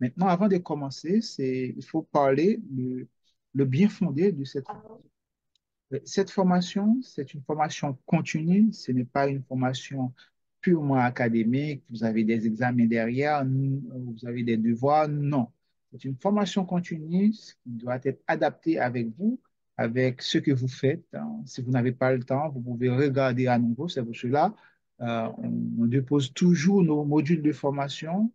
Maintenant, avant de commencer, il faut parler le bien fondé de cette formation. Cette formation, c'est une formation continue, ce n'est pas une formation purement académique, vous avez des examens derrière, vous avez des devoirs, non. C'est une formation continue qui doit être adaptée avec vous, avec ce que vous faites, hein. Si vous n'avez pas le temps, vous pouvez regarder à nouveau, c'est pour cela. On dépose toujours nos modules de formation,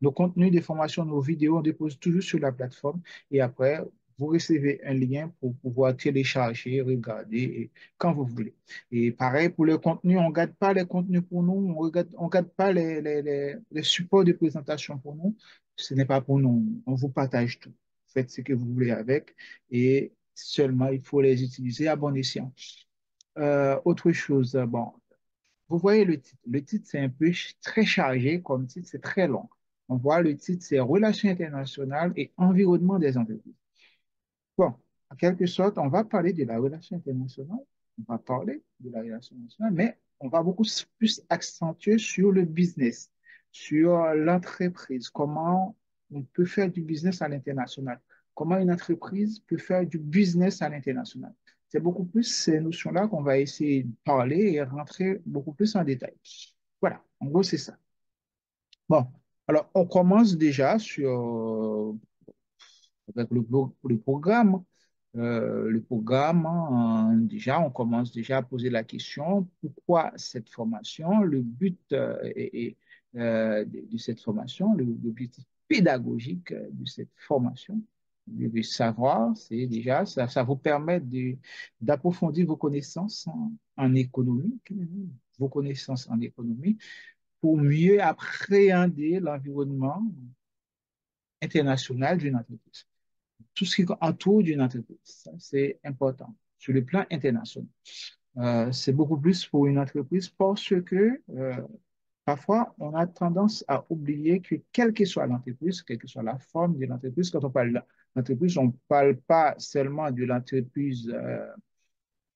nos contenus de formation, nos vidéos, on dépose toujours sur la plateforme et après, vous recevez un lien pour pouvoir télécharger, regarder quand vous voulez. Et pareil pour le contenu, on ne garde pas les contenus pour nous, on garde pas les supports de présentation pour nous. Ce n'est pas pour nous. On vous partage tout. Faites ce que vous voulez avec et seulement il faut les utiliser à bon escient. Autre chose, bon, vous voyez le titre. Le titre, c'est un peu très chargé comme titre, c'est très long. On voit le titre, c'est Relations internationales et environnement des entreprises. Bon, en quelque sorte, on va parler de la relation internationale, on va parler de la relation internationale, mais on va beaucoup plus accentuer sur le business, sur l'entreprise, comment on peut faire du business à l'international, comment une entreprise peut faire du business à l'international. C'est beaucoup plus ces notions-là qu'on va essayer de parler et rentrer beaucoup plus en détail. Voilà, en gros, c'est ça. Bon, alors on commence déjà avec le programme. Le programme, hein, déjà, on commence déjà à poser la question, pourquoi cette formation, le but de cette formation, l'objectif pédagogique de cette formation, de savoir, c'est déjà, ça vous permet d'approfondir vos connaissances en économie, vos connaissances en économie, pour mieux appréhender l'environnement international d'une entreprise, tout ce qui entoure d'une entreprise. Ça, c'est important sur le plan international. C'est beaucoup plus pour une entreprise parce que parfois, on a tendance à oublier que quelle que soit l'entreprise, quelle que soit la forme de l'entreprise, quand on parle d'entreprise, on ne parle pas seulement de l'entreprise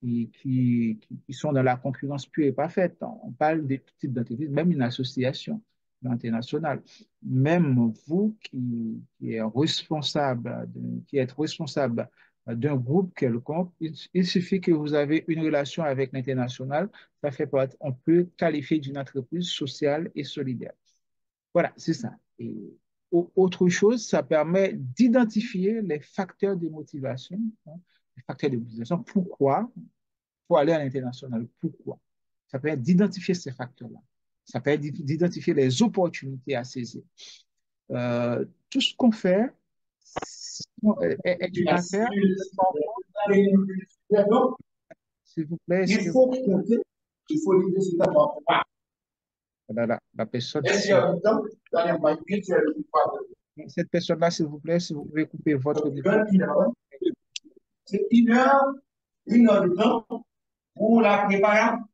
qui sont dans la concurrence pure et parfaite. On parle de tout type d'entreprise, même une association internationale. Même vous qui êtes responsable d'un groupe quelconque, il suffit que vous avez une relation avec l'international, ça fait partie, on peut qualifier d'une entreprise sociale et solidaire. Voilà, c'est ça. Et autre chose, ça permet d'identifier les facteurs de motivation, hein, les facteurs de motivation. Pourquoi pour aller à l'international. Pourquoi? Ça permet d'identifier ces facteurs-là. Ça permet d'identifier les opportunités à saisir. Tout ce qu'on fait est une affaire. S'il vous plaît, est-ce Il que faut compter, il faut l'idée, c'est d'abord. la personne, Et en même temps, dans les moyens, tu as le pouvoir cette personne-là, s'il vous plaît, si vous pouvez couper votre de micro. 20 heures. C'est une heure de temps pour la préparation.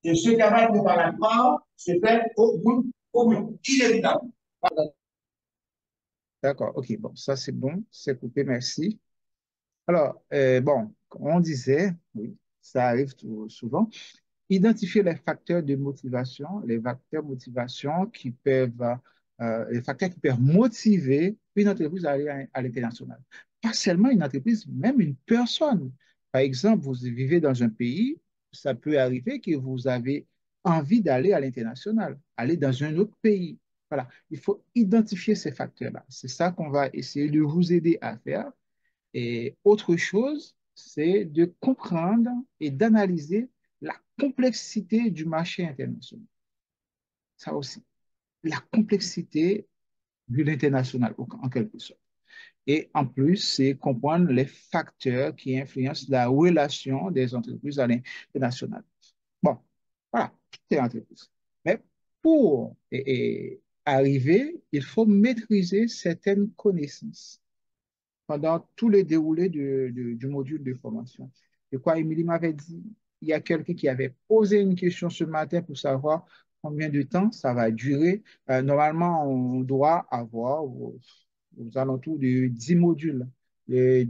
Et ce travail préparatoire se fait au bout, inévitablement. D'accord, ok, bon, ça c'est bon, c'est coupé, merci. Alors, bon, comme on disait, oui, ça arrive souvent. Identifier les facteurs de motivation, les facteurs de motivation les facteurs qui peuvent motiver une entreprise à aller à l'international. Pas seulement une entreprise, même une personne. Par exemple, vous vivez dans un pays, ça peut arriver que vous avez envie d'aller à l'international, aller dans un autre pays. Voilà, il faut identifier ces facteurs-là. C'est ça qu'on va essayer de vous aider à faire. Et autre chose, c'est de comprendre et d'analyser la complexité du marché international. Ça aussi, la complexité de l'international, en quelque sorte. Et en plus, c'est comprendre les facteurs qui influencent la relation des entreprises à l'international. Bon, voilà, c'est l'entreprise. Mais pour arriver, il faut maîtriser certaines connaissances pendant tout le déroulé du module de formation. Et quoi, Émilie m'avait dit, il y a quelqu'un qui avait posé une question ce matin pour savoir combien de temps ça va durer. Normalement, on doit avoir aux alentours de 10 modules, et,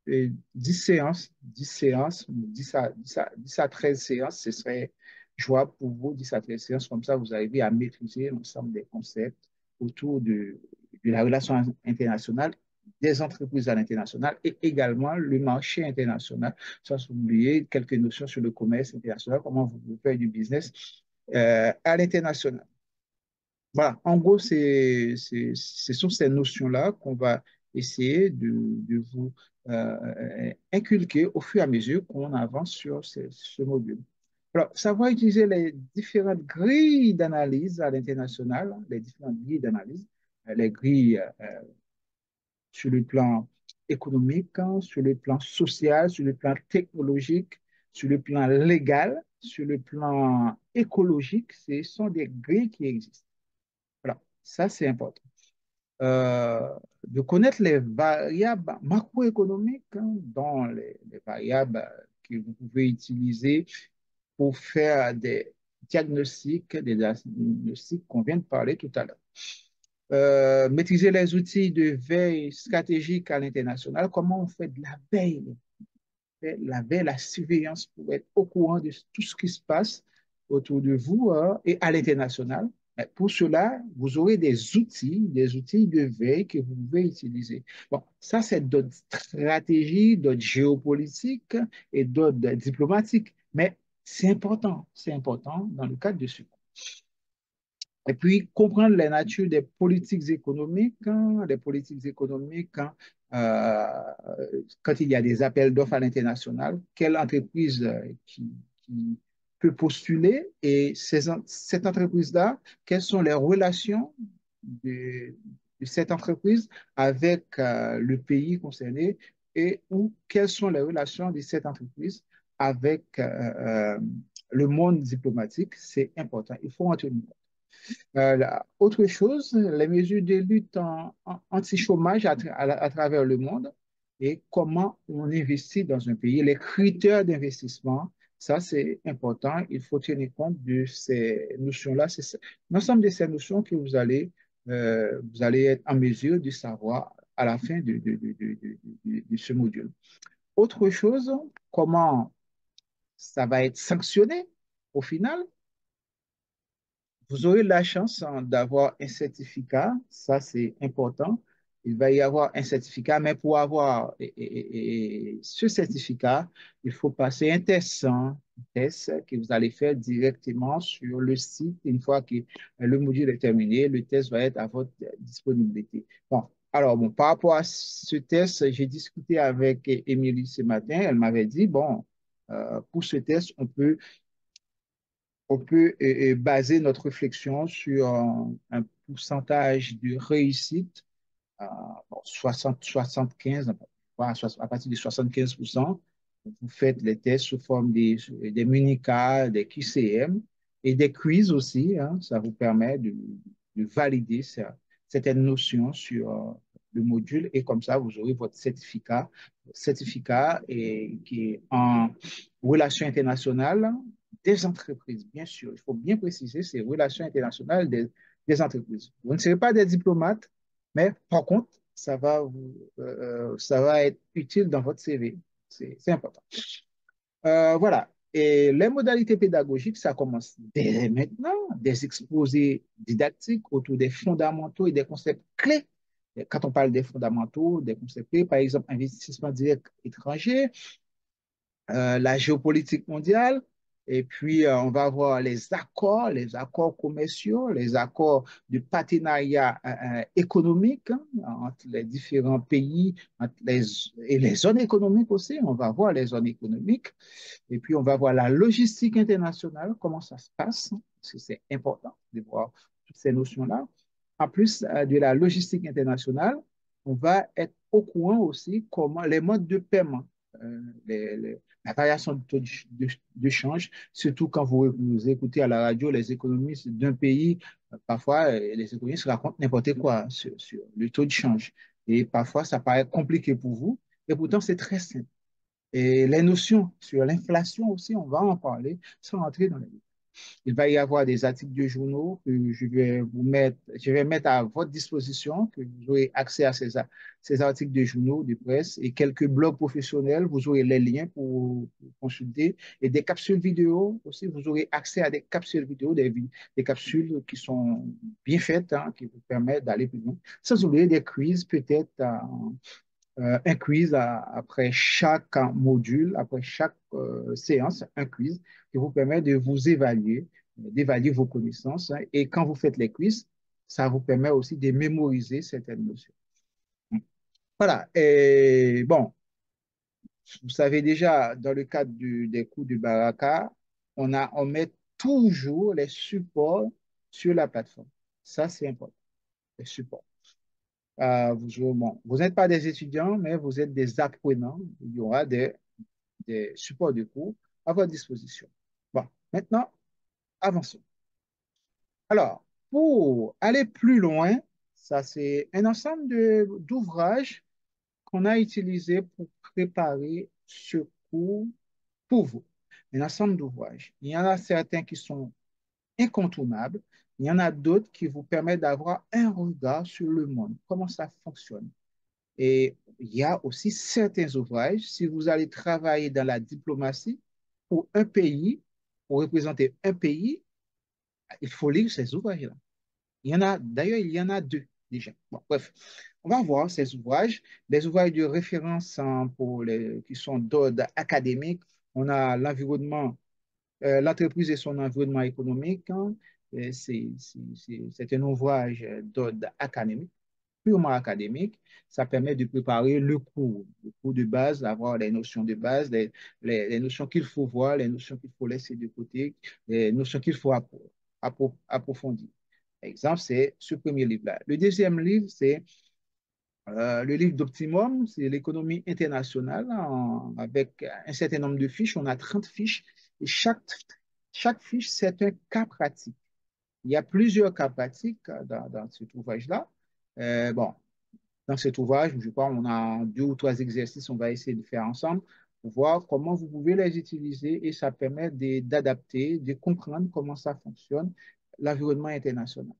10 séances, 10 séances, 10 à 13 séances, ce serait joie pour vous dissertation. Comme ça, vous arrivez à maîtriser l'ensemble des concepts autour de la relation internationale, des entreprises à l'international et également le marché international, sans oublier quelques notions sur le commerce international, comment vous pouvez faire du business à l'international. Voilà, en gros, ce sont ces notions-là qu'on va essayer de vous inculquer au fur et à mesure qu'on avance sur ce module. Alors, savoir utiliser les différentes grilles d'analyse à l'international, les différentes grilles d'analyse, les grilles sur le plan économique, hein, sur le plan social, sur le plan technologique, sur le plan légal, sur le plan écologique, ce sont des grilles qui existent. Voilà, ça c'est important. Euh, de connaître les variables macroéconomiques, hein, dont les variables que vous pouvez utiliser pour faire des diagnostics qu'on vient de parler tout à l'heure. Maîtriser les outils de veille stratégique à l'international, comment on fait de la veille, la surveillance pour être au courant de tout ce qui se passe autour de vous et à l'international. Pour cela, vous aurez des outils de veille que vous pouvez utiliser. Bon, ça, c'est d'autres stratégies, d'autres géopolitiques et d'autres diplomatiques. Mais c'est important dans le cadre de ce. Et puis, comprendre la nature des politiques économiques, hein, hein, quand il y a des appels d'offres à l'international, quelle entreprise qui peut postuler et cette entreprise-là, quelles sont les relations de cette entreprise avec le pays concerné et ou quelles sont les relations de cette entreprise avec le monde diplomatique. C'est important. Il faut en tenir compte. Autre chose, les mesures de lutte anti-chômage à travers le monde et comment on investit dans un pays, les critères d'investissement, ça c'est important. Il faut tenir compte de ces notions-là. C'est l'ensemble de ces notions que vous allez être en mesure de savoir à la fin de ce module. Autre chose, comment ça va être sanctionné au final. Vous aurez la chance hein, d'avoir un certificat, ça c'est important. Il va y avoir un certificat, mais pour avoir ce certificat, il faut passer un test que vous allez faire directement sur le site. Une fois que le module est terminé, le test va être à votre disponibilité. Bon, alors bon, par rapport à ce test, j'ai discuté avec Émilie ce matin. Elle m'avait dit, bon, pour ce test, on peut baser notre réflexion sur un pourcentage de réussite, bon, 60, 75, à partir de 75%. Vous faites les tests sous forme des mini-cas, des QCM et des quiz aussi. Hein, ça vous permet de valider certaines notions sur le module et comme ça, vous aurez votre certificat qui est en relations internationales des entreprises, bien sûr. Il faut bien préciser, c'est relations internationales des entreprises. Vous ne serez pas des diplomates, mais par contre, ça va être utile dans votre CV. C'est important. Voilà. Et les modalités pédagogiques, ça commence dès maintenant, des exposés didactiques autour des fondamentaux et des concepts clés. Quand on parle des fondamentaux, des concepts clés, par exemple, investissement direct étranger, la géopolitique mondiale, et puis on va voir les accords commerciaux, les accords de partenariat économique hein, entre les différents pays et les zones économiques aussi. On va voir les zones économiques, et puis on va voir la logistique internationale, comment ça se passe, parce que c'est important de voir toutes ces notions-là. En plus de la logistique internationale, on va être au courant aussi comment les modes de paiement, la variation de taux de change, surtout quand vous écoutez à la radio les économistes d'un pays, parfois les économistes racontent n'importe quoi sur le taux de change. Et parfois, ça paraît compliqué pour vous, et pourtant, c'est très simple. Et les notions sur l'inflation aussi, on va en parler sans rentrer dans les détails. Il va y avoir des articles de journaux que je vais mettre à votre disposition, que vous aurez accès à ces articles de journaux, de presse et quelques blogs professionnels. Vous aurez les liens pour consulter et des capsules vidéo aussi. Vous aurez accès à des capsules vidéo, des capsules qui sont bien faites, hein, qui vous permettent d'aller plus loin. Sans oublier des quiz, peut-être un quiz après chaque module, après chaque séance, un quiz qui vous permet de vous évaluer, d'évaluer vos connaissances, hein. Et quand vous faites les quiz, ça vous permet aussi de mémoriser certaines notions. Voilà. Et bon, vous savez déjà, dans le cadre des cours de Baraka, on met toujours les supports sur la plateforme. Ça, c'est important, les supports. Bon, vous n'êtes pas des étudiants, mais vous êtes des apprenants. Il y aura des supports de cours à votre disposition. Bon, maintenant, avançons. Alors, pour aller plus loin, ça, c'est un ensemble d'ouvrages qu'on a utilisés pour préparer ce cours pour vous. Un ensemble d'ouvrages. Il y en a certains qui sont incontournables. Il y en a d'autres qui vous permettent d'avoir un regard sur le monde, comment ça fonctionne. Et il y a aussi certains ouvrages, si vous allez travailler dans la diplomatie pour un pays, pour représenter un pays, il faut lire ces ouvrages-là. D'ailleurs, il y en a deux déjà. Bon, bref, on va voir ces ouvrages, des ouvrages de référence hein, qui sont d'ordre académique. On a l'environnement, l'entreprise et son environnement économique, hein. C'est un ouvrage d'ordre académique purement académique, ça permet de préparer le cours de base, d'avoir les notions de base, les notions qu'il faut voir, les notions qu'il faut laisser de côté, les notions qu'il faut approfondir. Exemple, c'est ce premier livre-là. Le deuxième livre, c'est le livre d'Optimum, c'est l'économie internationale avec un certain nombre de fiches. On a 30 fiches et chaque fiche, c'est un cas pratique. Il y a plusieurs cas pratiques dans cet ouvrage-là. Bon, dans cet ouvrage, je crois, on a deux ou trois exercices, on va essayer de faire ensemble pour voir comment vous pouvez les utiliser et ça permet d'adapter, de comprendre comment ça fonctionne, l'environnement international.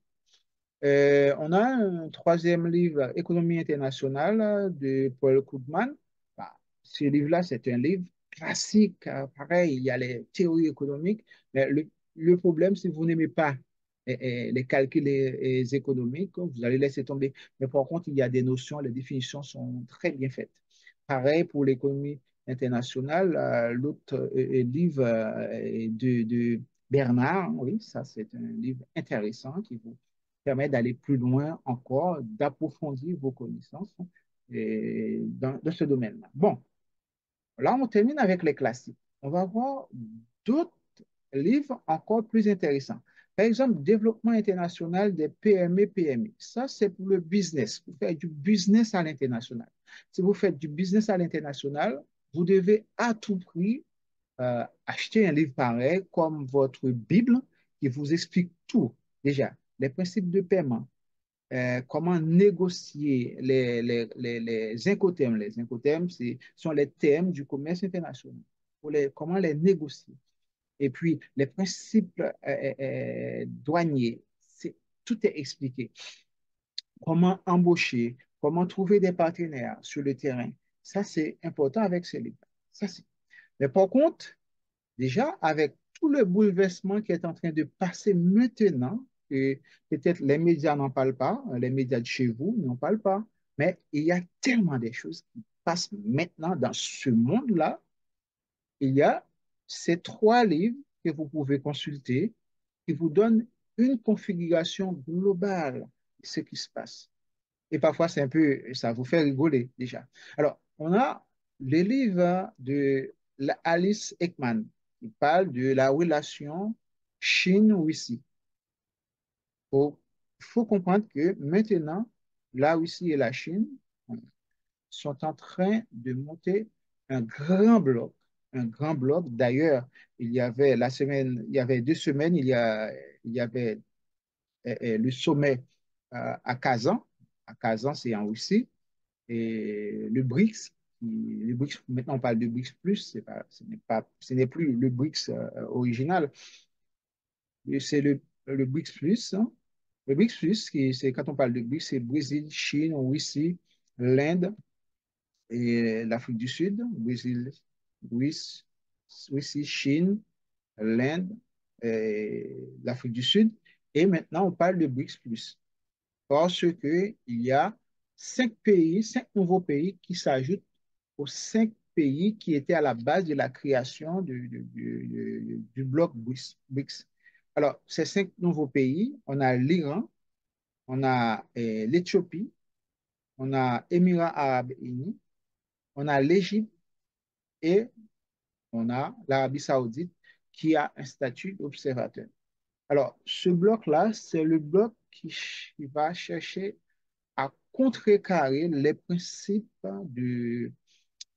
On a un troisième livre, Économie internationale, de Paul Krugman. Bah, ce livre-là, c'est un livre classique. Pareil, il y a les théories économiques, mais le problème, si vous n'aimez pas les calculs économiques, vous allez laisser tomber. Mais par contre, il y a des notions, les définitions sont très bien faites. Pareil pour l'économie internationale, l'autre livre de Bernard, oui, ça c'est un livre intéressant qui vous permet d'aller plus loin encore, d'approfondir vos connaissances dans ce domaine-là. Bon, là, on termine avec les classiques. On va voir d'autres livres encore plus intéressants. Par exemple, Développement international des PME-PMI. Ça, c'est pour le business. Vous faites du business à l'international. Si vous faites du business à l'international, vous devez à tout prix acheter un livre pareil comme votre Bible qui vous explique tout. Déjà, les principes de paiement, comment négocier les incoterms. Les incoterms, sont les termes du commerce international. Comment les négocier. Et puis, les principes douaniers, tout est expliqué. Comment embaucher, comment trouver des partenaires sur le terrain. Ça, c'est important avec ces livres. Ça, c'est. Mais par contre, déjà, avec tout le bouleversement qui est en train de passer maintenant, et peut-être les médias n'en parlent pas, les médias de chez vous n'en parlent pas, mais il y a tellement de choses qui passent maintenant dans ce monde-là. Il y a ces trois livres que vous pouvez consulter qui vous donnent une configuration globale de ce qui se passe. Et parfois, ça vous fait rigoler déjà. Alors, on a le livre de Alice Ekman qui parle de la relation Chine-Russie. Il faut comprendre que maintenant, la Russie et la Chine sont en train de monter un grand bloc. Un grand bloc. D'ailleurs, il y avait 2 semaines, il y avait le sommet à Kazan. À Kazan, c'est en Russie. Et le BRICS, maintenant on parle de BRICS plus, ce n'est plus le BRICS original. c'est le BRICS Plus, hein. Le BRICS Plus, c'est quand on parle de BRICS, c'est Brésil, Chine, Russie, l'Inde et l'Afrique du Sud. Brésil, Russie, Russie, Chine, l'Inde, l'Afrique du Sud. Et maintenant, on parle de BRICS Plus. Parce qu'il y a 5 pays, 5 nouveaux pays qui s'ajoutent aux 5 pays qui étaient à la base de la création du bloc BRICS. Alors, ces 5 nouveaux pays, on a l'Iran, on a l'Éthiopie, on a Émirats arabes unis, on a l'Égypte et on a l'Arabie saoudite qui a un statut d'observateur. Alors, ce bloc-là, c'est le bloc qui va chercher à contrecarrer les principes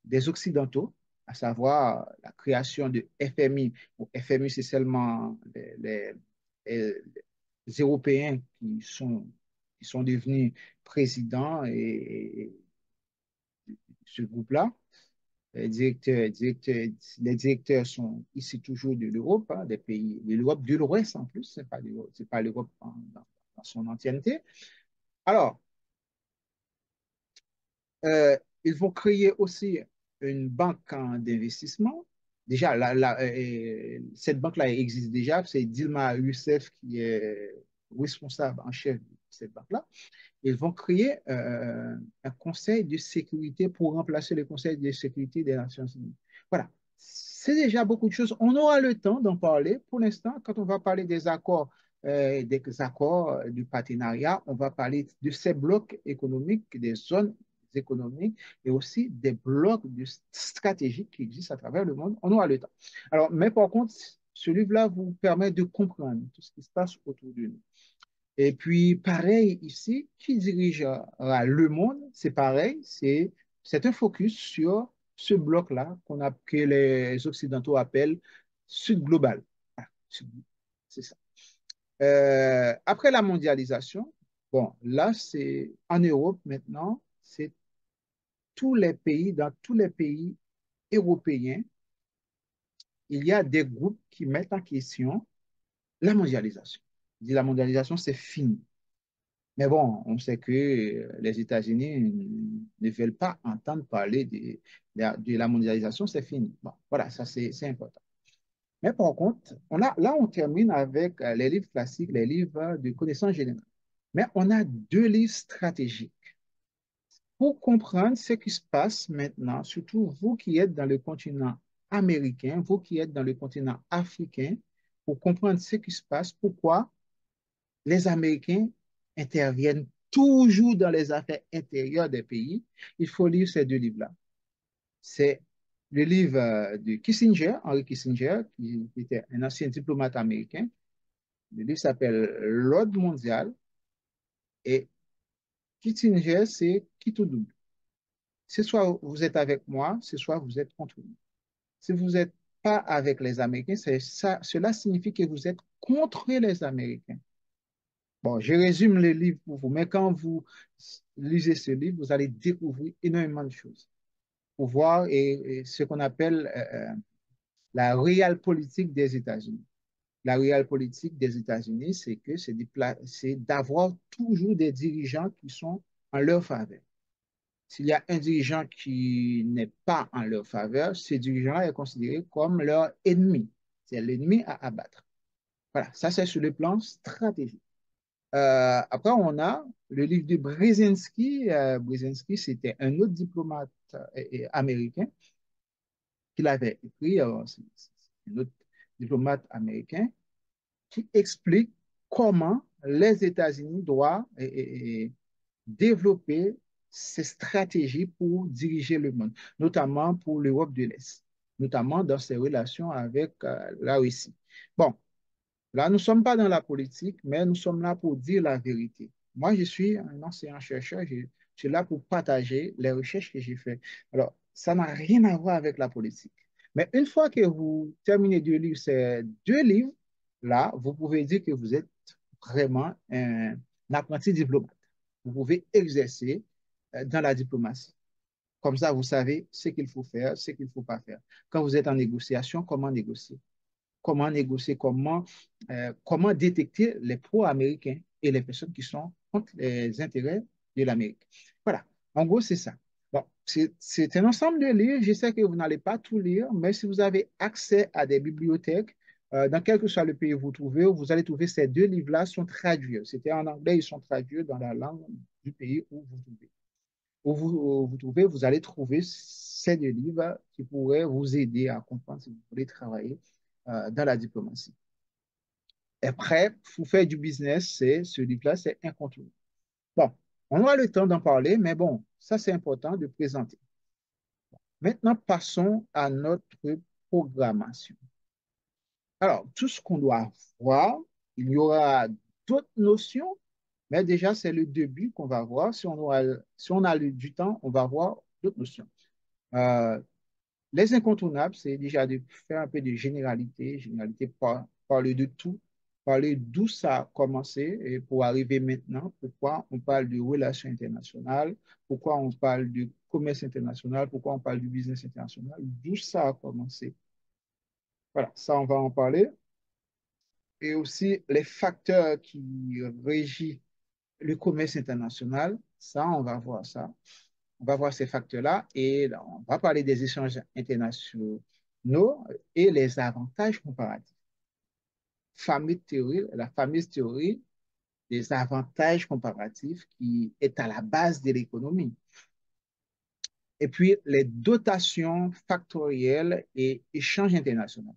des Occidentaux, à savoir la création de FMI. Bon, FMI, c'est seulement les Européens qui sont devenus présidents et ce groupe-là. Les directeurs sont ici toujours de l'Europe, hein, des pays de l'Europe de l'Ouest en plus, c'est pas l'Europe dans son entièreté. Alors, Euh, ils vont créer aussi une banque d'investissement. Déjà, cette banque-là existe déjà. C'est Dilma Rousseff qui est responsable en chef de cette banque-là. Ils vont créer un conseil de sécurité pour remplacer le conseil de sécurité des Nations Unies. Voilà. C'est déjà beaucoup de choses. On aura le temps d'en parler. Pour l'instant, quand on va parler des accords du partenariat, on va parler de ces blocs économiques, des zones économiques et aussi des blocs stratégiques qui existent à travers le monde. On aura le temps. Alors, mais par contre, ce livre-là vous permet de comprendre tout ce qui se passe autour de nous. Et puis, pareil ici, qui dirigera le monde, c'est pareil, c'est un focus sur ce bloc-là que les Occidentaux appellent Sud global. Voilà, c'est ça. Après la mondialisation, bon, là, c'est en Europe maintenant, c'est dans tous les pays européens, il y a des groupes qui mettent en question la mondialisation. Ils disent la mondialisation, c'est fini. Mais bon, on sait que les États-Unis ne veulent pas entendre parler de la mondialisation, c'est fini. Bon, voilà, ça c'est important. Mais par contre, là, on termine avec les livres classiques, les livres de connaissances générales. Mais on a 2 livres stratégiques pour comprendre ce qui se passe maintenant, surtout vous qui êtes dans le continent américain, vous qui êtes dans le continent africain, pour comprendre ce qui se passe, pourquoi les Américains interviennent toujours dans les affaires intérieures des pays. Il faut lire ces 2 livres-là. C'est le livre de Kissinger, Henry Kissinger, qui était un ancien diplomate américain. Le livre s'appelle L'ordre mondial et Kissinger, c'est qui tout double. C'est soit vous êtes avec moi, c'est soit vous êtes contre moi. Si vous n'êtes pas avec les Américains, cela signifie que vous êtes contre les Américains. Bon, je résume le livre pour vous, mais quand vous lisez ce livre, vous allez découvrir énormément de choses pour voir et ce qu'on appelle la réelle politique des États-Unis. La réelle politique des États-Unis, c'est que c'est d'avoir toujours des dirigeants qui sont en leur faveur. S'il y a un dirigeant qui n'est pas en leur faveur, ce dirigeant est considéré comme leur ennemi. C'est l'ennemi à abattre. Voilà, ça c'est sur le plan stratégique. Après, on a le livre de Brzezinski. Brzezinski, c'était un autre diplomate américain qui l'avait écrit. C'est un autre diplomate américain qui explique comment les États-Unis doivent développer ces stratégies pour diriger le monde, notamment pour l'Europe de l'Est, notamment dans ses relations avec la Russie. Bon, là, nous ne sommes pas dans la politique, mais nous sommes là pour dire la vérité. Moi, je suis un enseignant-chercheur, je suis là pour partager les recherches que j'ai faites. Alors, ça n'a rien à voir avec la politique. Mais une fois que vous terminez de lire ces 2 livres, là, vous pouvez dire que vous êtes vraiment un apprenti diplomate. Vous pouvez exercer dans la diplomatie. Comme ça, vous savez ce qu'il faut faire, ce qu'il ne faut pas faire. Quand vous êtes en négociation, comment négocier. comment négocier, comment détecter les pro-américains et les personnes qui sont contre les intérêts de l'Amérique. Voilà, en gros, c'est ça. Bon, c'est un ensemble de livres. Je sais que vous n'allez pas tout lire, mais si vous avez accès à des bibliothèques, dans quel que soit le pays où vous trouvez, vous allez trouver ces deux livres-là sont traduits. C'était en anglais, ils sont traduits dans la langue du pays où vous trouvez. Où vous trouvez, vous allez trouver ces deux livres qui pourraient vous aider à comprendre si vous voulez travailler dans la diplomatie. Après, pour faire du business, ce livre-là, c'est incontournable. Bon, on aura le temps d'en parler, mais bon, ça c'est important de présenter. Maintenant, passons à notre programmation. Alors, tout ce qu'on doit voir, il y aura d'autres notions, mais déjà, c'est le début qu'on va voir. Si on a du temps, on va voir d'autres notions. Euh, les incontournables, c'est déjà de faire un peu de généralité, parler de tout, parler d'où ça a commencé et pour arriver maintenant, pourquoi on parle de relations internationales, pourquoi on parle de commerce international, pourquoi on parle du business international, d'où ça a commencé. Voilà, ça, on va en parler. Et aussi les facteurs qui régissent le commerce international, ça, on va voir ça. On va voir ces facteurs-là et là, on va parler des échanges internationaux et les avantages comparatifs. La fameuse théorie des avantages comparatifs qui est à la base de l'économie. Et puis, les dotations factorielles et échanges internationaux.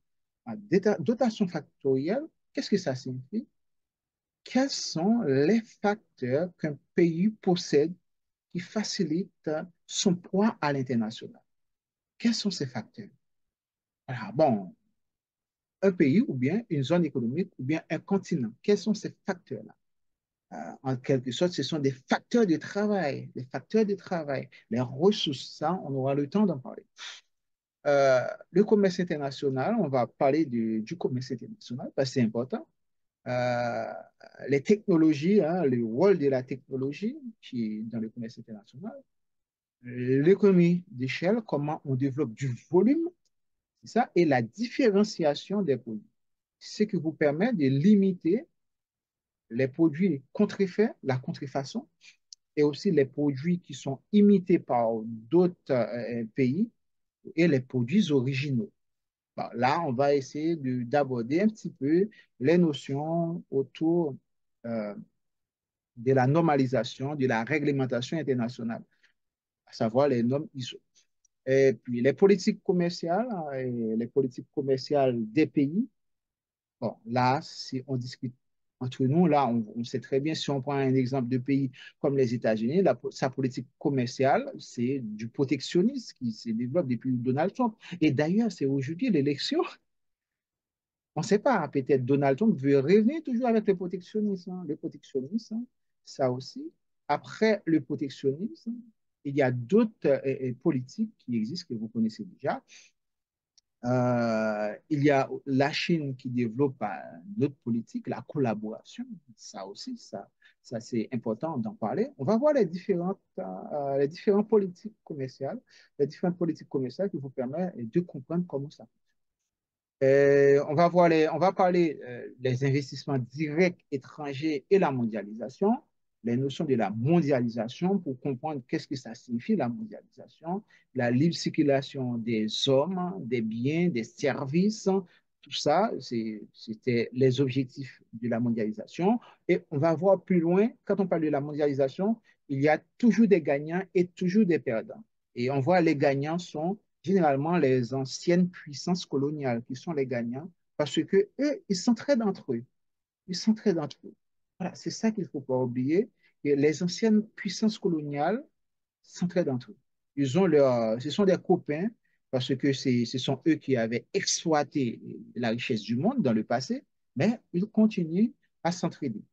Dotation factorielle, qu'est-ce que ça signifie? Quels sont les facteurs qu'un pays possède qui facilitent son poids à l'international? Quels sont ces facteurs? Alors, bon, un pays ou bien une zone économique ou bien un continent, quels sont ces facteurs-là? En quelque sorte, ce sont des facteurs de travail, des facteurs de travail, les ressources, ça, on aura le temps d'en parler. Le commerce international, on va parler du commerce international parce que c'est important. Euh, les technologies, hein, le rôle de la technologie qui est dans le commerce international, l'économie d'échelle, comment on développe du volume, c'est ça, et la différenciation des produits, ce qui vous permet de limiter les produits contrefaits, la contrefaçon, et aussi les produits qui sont imités par d'autres pays et les produits originaux. Bon, là, on va essayer d'aborder un petit peu les notions autour euh, de la normalisation, de la réglementation internationale, à savoir les normes ISO. Et puis les politiques commerciales, et les politiques commerciales des pays. Bon, là, si on discute entre nous, là, on sait très bien, si on prend un exemple de pays comme les États-Unis, sa politique commerciale, c'est du protectionnisme qui se développe depuis Donald Trump. Et d'ailleurs, c'est aujourd'hui l'élection. On ne sait pas, peut-être Donald Trump veut revenir toujours avec le protectionnisme, hein. Le protectionnisme, hein, ça aussi. Après le protectionnisme, il y a d'autres politiques qui existent que vous connaissez déjà. Il y a la Chine qui développe notre politique, la collaboration, ça aussi, ça c'est important d'en parler. On va voir les différentes politiques commerciales, les différentes politiques commerciales qui vous permettent de comprendre comment ça. On va parler des investissements directs étrangers et la mondialisation, les notions de la mondialisation pour comprendre qu'est-ce que ça signifie la mondialisation, la libre circulation des hommes, des biens, des services, tout ça, c'était les objectifs de la mondialisation. Et on va voir plus loin, quand on parle de la mondialisation, il y a toujours des gagnants et toujours des perdants. Et on voit les gagnants sont généralement les anciennes puissances coloniales qui sont les gagnants parce que eux, ils s'entraident entre eux. Ils s'entraident entre eux. Voilà, c'est ça qu'il ne faut pas oublier. Et les anciennes puissances coloniales s'entraident entre eux. Ce sont des copains parce que ce sont eux qui avaient exploité la richesse du monde dans le passé, mais ils continuent à s'entraider.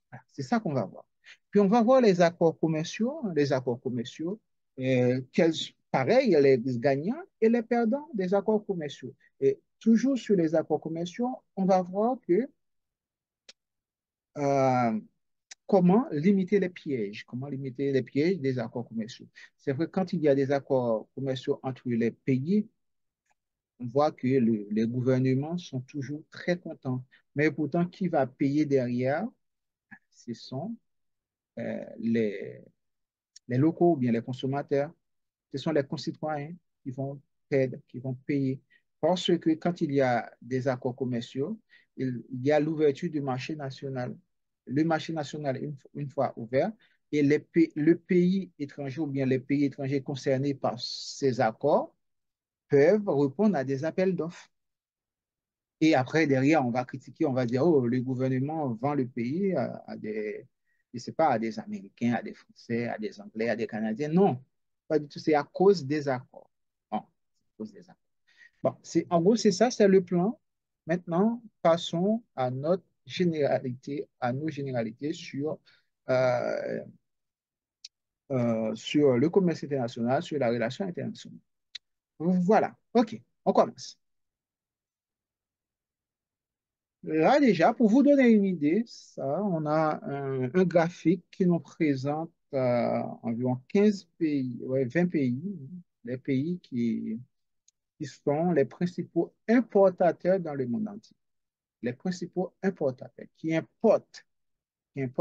Voilà, c'est ça qu'on va voir. Puis on va voir les accords commerciaux. Les accords commerciaux, pareil, les gagnants et les perdants des accords commerciaux. Et toujours sur les accords commerciaux, on va voir que euh, comment limiter les pièges des accords commerciaux. C'est vrai, quand il y a des accords commerciaux entre les pays, on voit que les gouvernements sont toujours très contents. Mais pourtant, qui va payer derrière? Ce sont euh, les, les locaux ou bien les consommateurs. Ce sont les concitoyens qui vont perdre, qui vont payer. Parce que quand il y a des accords commerciaux, il y a l'ouverture du marché national. Le marché national, une fois ouvert, et le pays étranger ou bien les pays étrangers concernés par ces accords peuvent répondre à des appels d'offres. Et après, derrière, on va critiquer, on va dire, oh, le gouvernement vend le pays à des, je sais pas, à des Américains, à des Français, à des Anglais, à des Canadiens. Non, pas du tout. C'est à cause des accords. Bon, c'est à cause des accords. Bon, en gros, c'est ça, c'est le plan. Maintenant, passons à notre généralité, à nos généralités euh, sur le commerce international, sur la relation internationale. Voilà. OK, on commence. Là, déjà, pour vous donner une idée, ça, on a un graphique qui nous présente environ 15 pays, ouais, 20 pays, les pays qui sont les principaux importateurs dans le monde entier. Les principaux importateurs qui importent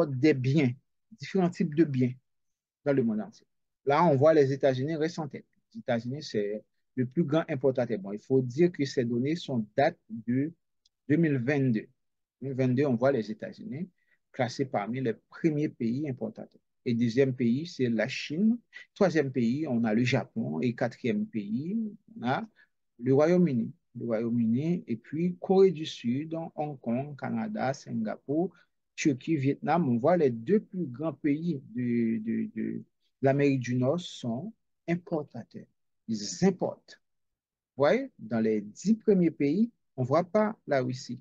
des biens, différents types de biens dans le monde entier. Là, on voit les États-Unis récents. Les États-Unis, c'est le plus grand importateur. Bon, il faut dire que ces données sont datent de 2022. 2022, on voit les États-Unis classés parmi les premiers pays importateurs. Et deuxième pays, c'est la Chine. Troisième pays, on a le Japon. Et quatrième pays, on a le Royaume-Uni. Le Royaume-Uni et puis Corée du Sud, Hong Kong, Canada, Singapour, Turquie, Vietnam. On voit les deux plus grands pays de l'Amérique du Nord sont importateurs. Ils importent. Vous voyez, dans les 10 premiers pays, on ne voit pas la Russie.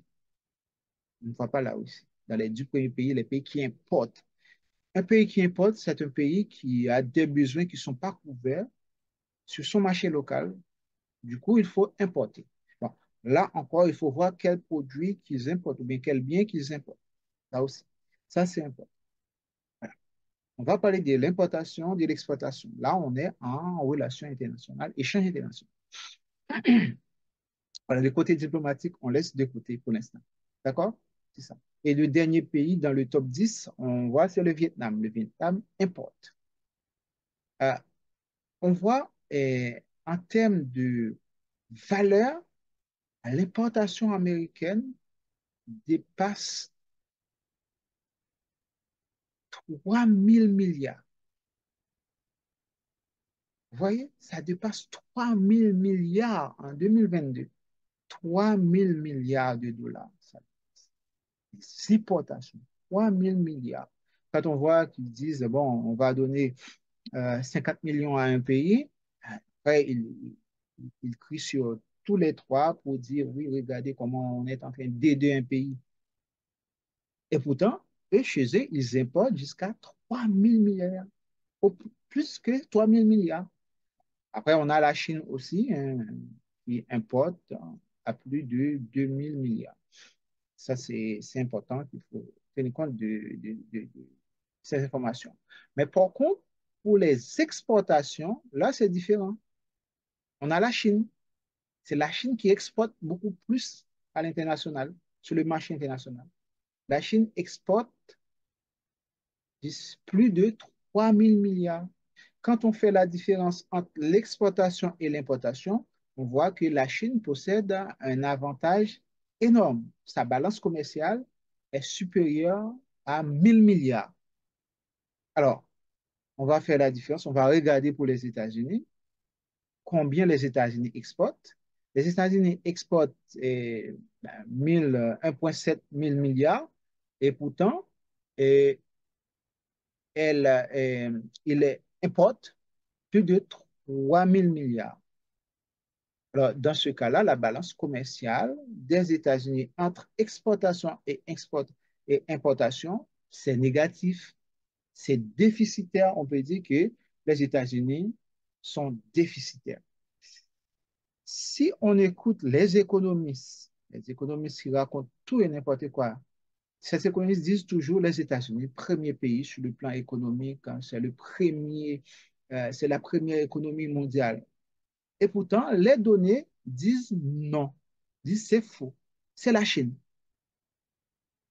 On ne voit pas la Russie. Dans les 10 premiers pays, les pays qui importent. Un pays qui importe, c'est un pays qui a des besoins qui ne sont pas couverts sur son marché local. Du coup, il faut importer. Bon, là encore, il faut voir quels produits qu'ils importent ou bien quels biens qu'ils importent. Là aussi. Ça, c'est important. Voilà. On va parler de l'importation, de l'exportation. Là, on est en relation internationale, échange international. Voilà, le côté diplomatique, on laisse de côté pour l'instant. D'accord? C'est ça. Et le dernier pays dans le top 10, on voit, c'est le Vietnam. Le Vietnam importe. Euh, on voit en termes de valeur, l'importation américaine dépasse 3 000 milliards. Vous voyez, ça dépasse 3 000 milliards en 2022. 3 000 milliards de dollars. Ça, les importations. 3 000 milliards. Quand on voit qu'ils disent, bon, on va donner 50 millions à un pays, après, ils crient sur tous les trois pour dire, oui, regardez comment on est en train d'aider un pays. Et pourtant, eux, chez eux, ils importent jusqu'à 3 000 milliards, au plus que 3 000 milliards. Après, on a la Chine aussi, hein, qui importe à plus de 2 000 milliards. Ça, c'est important qu'il faut tenir compte de ces informations. Mais par contre, pour les exportations, là, c'est différent. On a la Chine. C'est la Chine qui exporte beaucoup plus à l'international, sur le marché international. La Chine exporte plus de 3 000 milliards. Quand on fait la différence entre l'exportation et l'importation, on voit que la Chine possède un avantage énorme. Sa balance commerciale est supérieure à 1 000 milliards. Alors, on va faire la différence, on va regarder pour les États-Unis combien les États-Unis exportent. Les États-Unis exportent 1,7 milliards et pourtant, eh, il importe plus de 3 000 milliards. Alors, dans ce cas-là, la balance commerciale des États-Unis entre exportation et importation, c'est négatif, c'est déficitaire. On peut dire que les États-Unis sont déficitaires. Si on écoute les économistes qui racontent tout et n'importe quoi, ces économistes disent toujours les États-Unis, premier pays sur le plan économique, hein, c'est la première économie mondiale. Et pourtant, les données disent non, disent c'est faux. C'est la Chine.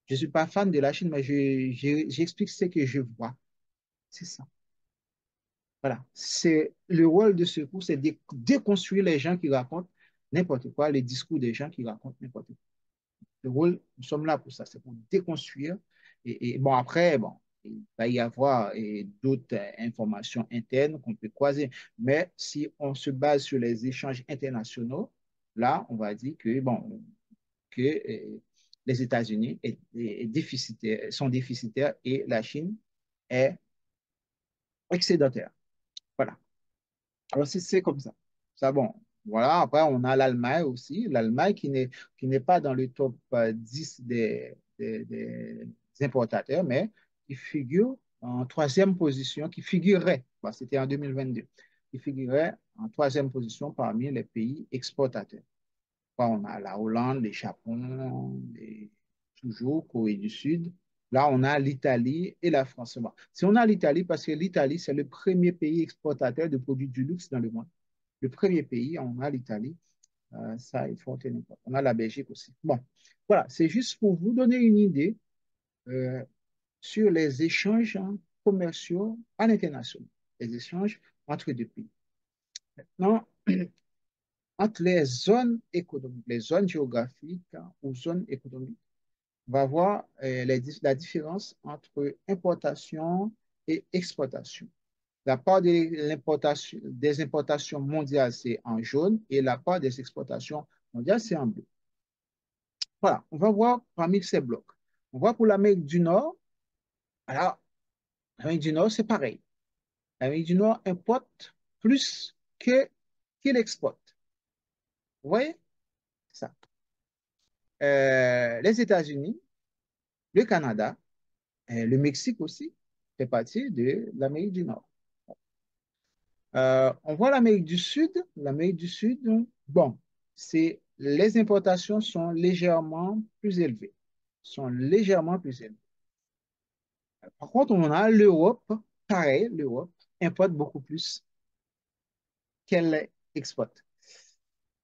Je ne suis pas fan de la Chine, mais j'explique ce que je vois. C'est ça. Voilà. C'est le rôle de ce cours, c'est de déconstruire les gens qui racontent n'importe quoi, les discours des gens qui racontent n'importe quoi. Le rôle, nous sommes là pour ça, c'est pour déconstruire. Et bon, après, bon, il va y avoir d'autres informations internes qu'on peut croiser. Mais si on se base sur les échanges internationaux, là, on va dire que, bon, que les États-Unis sont déficitaires et la Chine est excédentaire. Voilà. Alors, c'est comme ça. Ça, bon, voilà. Après, on a l'Allemagne aussi. L'Allemagne qui n'est pas dans le top 10 des importateurs, mais qui figure en troisième position, qui figurerait, bon, c'était en 2022, qui figurerait en troisième position parmi les pays exportateurs. Bon, on a la Hollande, le Japon, toujours Corée du Sud. Là, on a l'Italie et la France. Bon, si on a l'Italie, parce que l'Italie, c'est le premier pays exportateur de produits du luxe dans le monde. Le premier pays, on a l'Italie. Ça, il faut en tenir compte. On a la Belgique aussi. Bon, voilà, c'est juste pour vous donner une idée euh, sur les échanges commerciaux à l'international, les échanges entre deux pays. Maintenant, entre les zones économiques, les zones géographiques ou zones économiques, on va voir la différence entre importation et exportation. La part des importations mondiales, c'est en jaune et la part des exportations mondiales, c'est en bleu. Voilà, on va voir parmi ces blocs. On voit pour l'Amérique du Nord, alors l'Amérique du Nord, c'est pareil. L'Amérique du Nord importe plus qu'il exporte. Vous voyez ça? Les États-Unis, le Canada, le Mexique aussi fait partie de l'Amérique du Nord. On voit l'Amérique du Sud. L'Amérique du Sud, bon, les importations sont légèrement plus élevées. Sont légèrement plus élevées. Par contre, on a l'Europe, pareil, l'Europe importe beaucoup plus qu'elle exporte.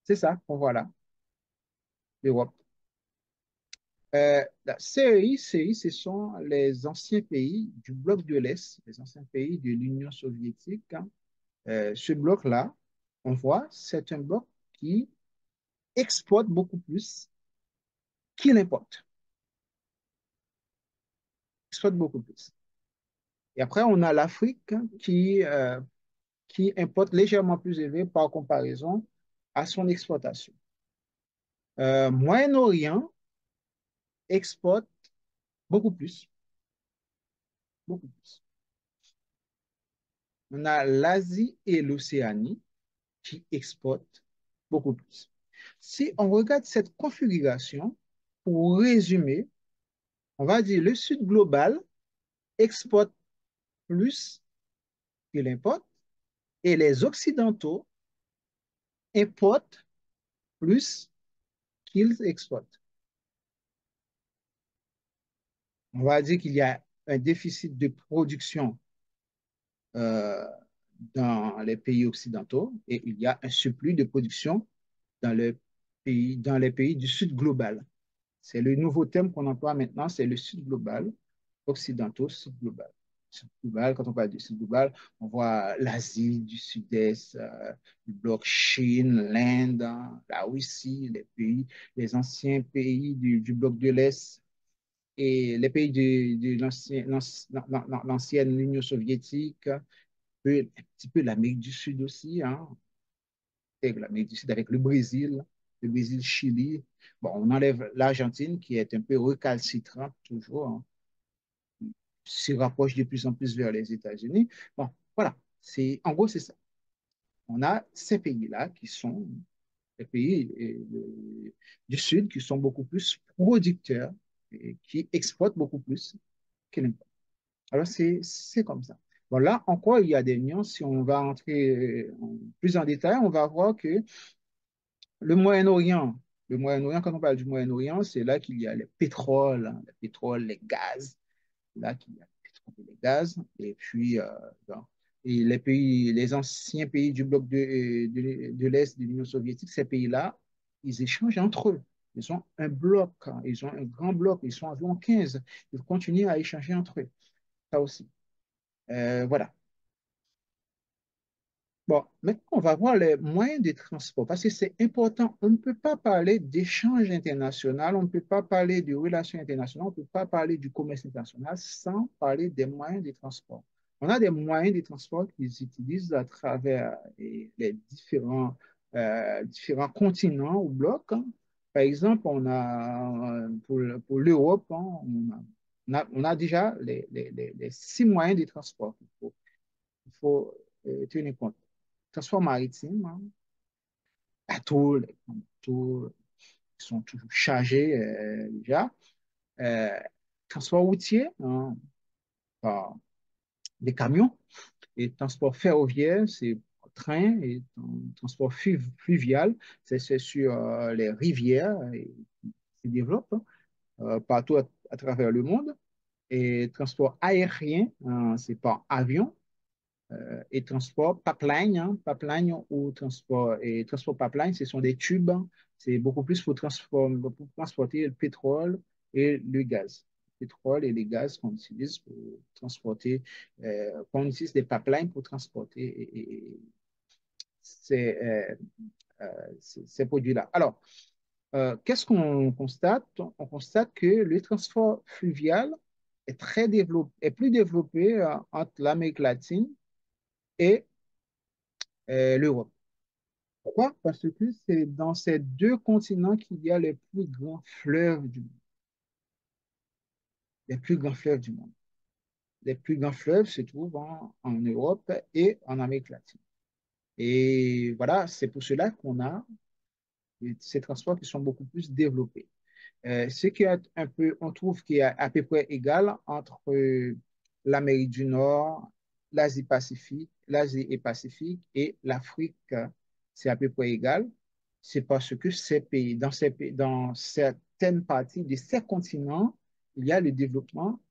C'est ça qu'on voit là, l'Europe. La CEI, ce sont les anciens pays du bloc de l'Est, les anciens pays de l'Union soviétique, hein. Ce bloc-là, on voit, c'est un bloc qui exporte beaucoup plus qu'il importe. Exporte beaucoup plus. Et après, on a l'Afrique hein, qui importe légèrement plus élevé par comparaison à son exportation. Moyen-Orient exporte beaucoup plus, beaucoup plus. On a l'Asie et l'Océanie qui exportent beaucoup plus. Si on regarde cette configuration, pour résumer, on va dire le Sud global exporte plus qu'il importe et les Occidentaux importent plus qu'ils exportent. On va dire qu'il y a un déficit de production euh, dans les pays occidentaux et il y a un surplus de production dans les pays du Sud global. C'est le nouveau terme qu'on emploie maintenant, c'est le Sud global, occidentaux, Sud global. Sud global, quand on parle du Sud global, on voit l'Asie du Sud-Est, le bloc Chine, l'Inde, hein, la Russie, les anciens pays du bloc de l'Est et les pays de l'ancienne Union soviétique, un petit peu l'Amérique du Sud aussi, hein, avec l'Amérique du Sud avec le Brésil, Chili. Bon, on enlève l'Argentine qui est un peu recalcitrante toujours, hein, se rapproche de plus en plus vers les États-Unis. Bon, voilà, en gros, c'est ça. On a ces pays-là qui sont les pays du Sud qui sont beaucoup plus producteurs et qui exportent beaucoup plus qu'ils n'importent. Alors, c'est comme ça. Bon, là encore, il y a des nuances. Si on va entrer plus en détail, on va voir que le Moyen-Orient, quand on parle du Moyen-Orient, c'est là qu'il y a le pétrole, les gaz, là qu'il y a le pétrole et les gaz. Et puis, bon, Et les pays, les anciens pays du bloc de l'Est de l'Union soviétique, ces pays-là, ils échangent entre eux. Ils ont un bloc, hein, ils ont un grand bloc, ils sont environ 15. Ils continuent à échanger entre eux. Ça aussi. Voilà. Bon, maintenant, on va voir les moyens de transport parce que c'est important. On ne peut pas parler d'échange international, on ne peut pas parler de relations internationales, on ne peut pas parler du commerce international sans parler des moyens de transport. On a des moyens de transport qu'ils utilisent à travers les différents continents ou blocs, hein. Par exemple, on a pour l'Europe, hein, on a déjà les 6 moyens de transport qu'il faut tenir compte. Transport maritime, hein, bateaux, les bateaux qui sont toujours chargés déjà. Euh, Transport routier, hein, par des camions. Et transport ferroviaire, c'est train. Et transport fluvial, c'est sur les rivières qui se développent partout à travers le monde. Et transport aérien, hein, c'est par avion. Et transport pipeline, hein, pipeline ou transport pipeline, ce sont des tubes, hein. C'est beaucoup plus pour transporter le pétrole et le gaz. Le pétrole et le gaz qu'on utilise pour transporter, qu'on utilise des pipelines pour transporter ces, ces produits-là. Alors, qu'est-ce qu'on constate? On constate que le transport fluvial est très développé, est plus développé entre l'Amérique latine et l'Europe. Pourquoi? Parce que c'est dans ces deux continents qu'il y a les plus grands fleuves du monde. Les plus grands fleuves du monde. Les plus grands fleuves se trouvent en Europe et en Amérique latine. Et voilà, c'est pour cela qu'on a ces transports qui sont beaucoup plus développés. Ce qui est un peu, on trouve qu'il est à peu près égal entre l'Amérique du Nord, l'Asie-Pacifique, l'Asie et Pacifique et l'Afrique, c'est à peu près égal. C'est parce que dans certaines parties de ces continents, il y a le développement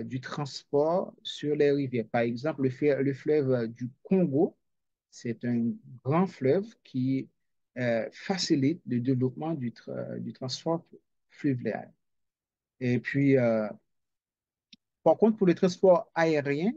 du transport sur les rivières. Par exemple, le fleuve du Congo, c'est un grand fleuve qui facilite le développement du transport fluvial. Et puis, par contre, pour le transport aérien,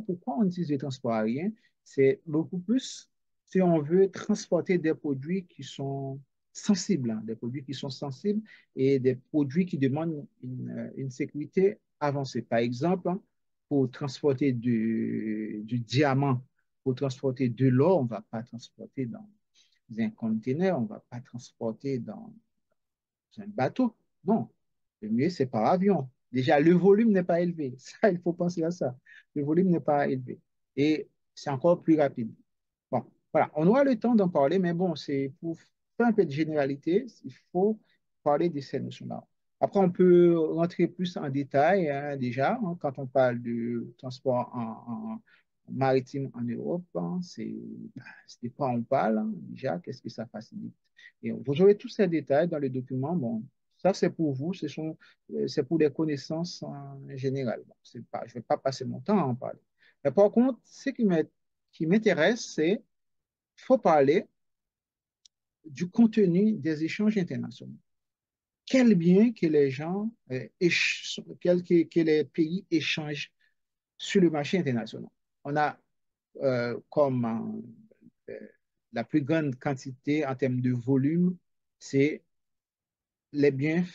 pourquoi on utilise le transport aérien? C'est beaucoup plus si on veut transporter des produits qui sont sensibles, hein, des produits qui sont sensibles et des produits qui demandent une sécurité avancée. Par exemple, hein, pour transporter du diamant, pour transporter de l'or, on ne va pas transporter dans un conteneur, on ne va pas transporter dans un bateau. Non, le mieux, c'est par avion. Déjà, le volume n'est pas élevé. Ça, il faut penser à ça. Le volume n'est pas élevé. Et c'est encore plus rapide. Bon, voilà, on aura le temps d'en parler, mais bon, c'est pour faire un peu de généralité, il faut parler de ces notions-là. Après, on peut rentrer plus en détail, hein, déjà, hein, quand on parle de transport maritime en Europe, hein, c'est de quoi on parle, hein, déjà, qu'est-ce que ça facilite. Et vous aurez tous ces détails dans le document. Bon, ça, c'est pour vous, c'est pour les connaissances en général. Bon, je ne vais pas passer mon temps à en parler. Mais par contre, qui m'intéresse, c'est qu'il faut parler du contenu des échanges internationaux. Quel bien que les gens, que les pays échangent sur le marché international. On a comme euh, la plus grande quantité en termes de volume, c'est les biens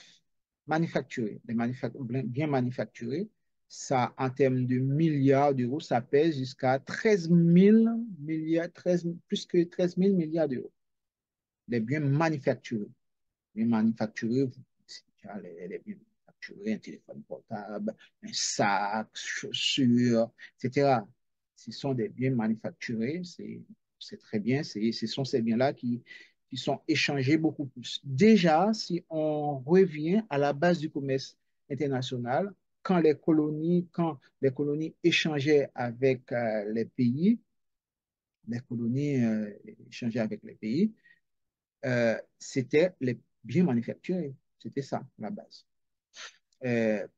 manufacturés, biens manufacturés. Ça, en termes de milliards d'euros, ça pèse jusqu'à 13 000 milliards, plus que 13 000 milliards d'euros. Les biens manufacturés. Les manufacturés, les biens manufacturés, un téléphone portable, un sac, chaussures, etc. Ce sont des biens manufacturés, c'est très bien, ce sont ces biens-là qui sont échangés beaucoup plus. Déjà, si on revient à la base du commerce international, quand les colonies échangeaient avec les colonies échangeaient avec les pays, c'était les biens manufacturés. C'était ça, la base.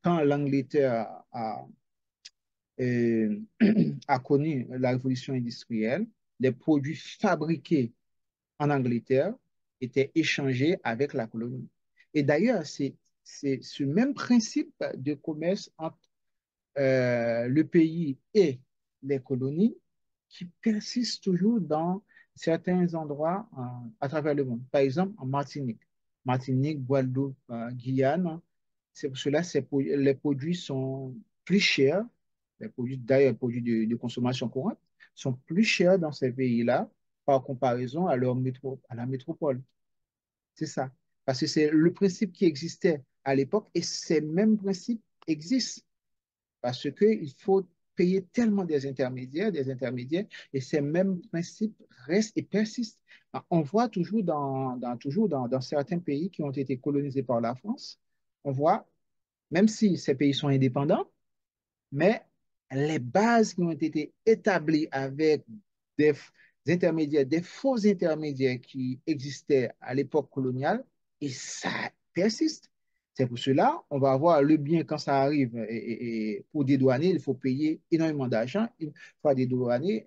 Quand l'Angleterre euh, a connu la révolution industrielle, les produits fabriqués en Angleterre étaient échangés avec la colonie. Et d'ailleurs, c'est ce même principe de commerce entre le pays et les colonies qui persiste toujours dans certains endroits à travers le monde. Par exemple, en Martinique, Martinique, Guadeloupe, Guyane. C'est pour cela que les produits sont plus chers. Les produits, d'ailleurs, les produits de consommation courante sont plus chers dans ces pays-là par comparaison à la métropole. C'est ça. Parce que c'est le principe qui existait à l'époque et ces mêmes principes existent parce qu'il faut payer tellement des intermédiaires, et ces mêmes principes restent et persistent. On voit toujours dans certains pays qui ont été colonisés par la France, on voit, même si ces pays sont indépendants, mais les bases qui ont été établies avec des intermédiaires, des faux intermédiaires qui existaient à l'époque coloniale, et ça persiste. C'est pour cela, on va avoir le bien quand ça arrive, et pour dédouaner, il faut payer énormément d'argent. Il faut dédouaner,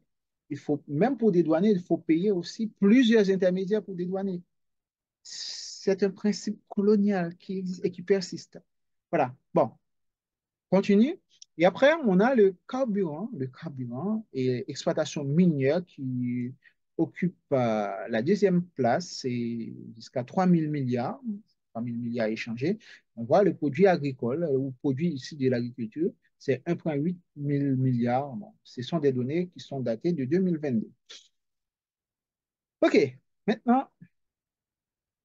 même pour dédouaner, il faut payer aussi plusieurs intermédiaires pour dédouaner. C'est un principe colonial qui existe et qui persiste. Voilà. Bon, continue. Et après, on a le carburant et exploitation minière qui occupe la deuxième place, c'est jusqu'à 3 000 milliards, 3 000 milliards échangés. On voit le produit agricole ou produit ici de l'agriculture, c'est 1,8 milliard. Bon, ce sont des données qui sont datées de 2022. OK, maintenant,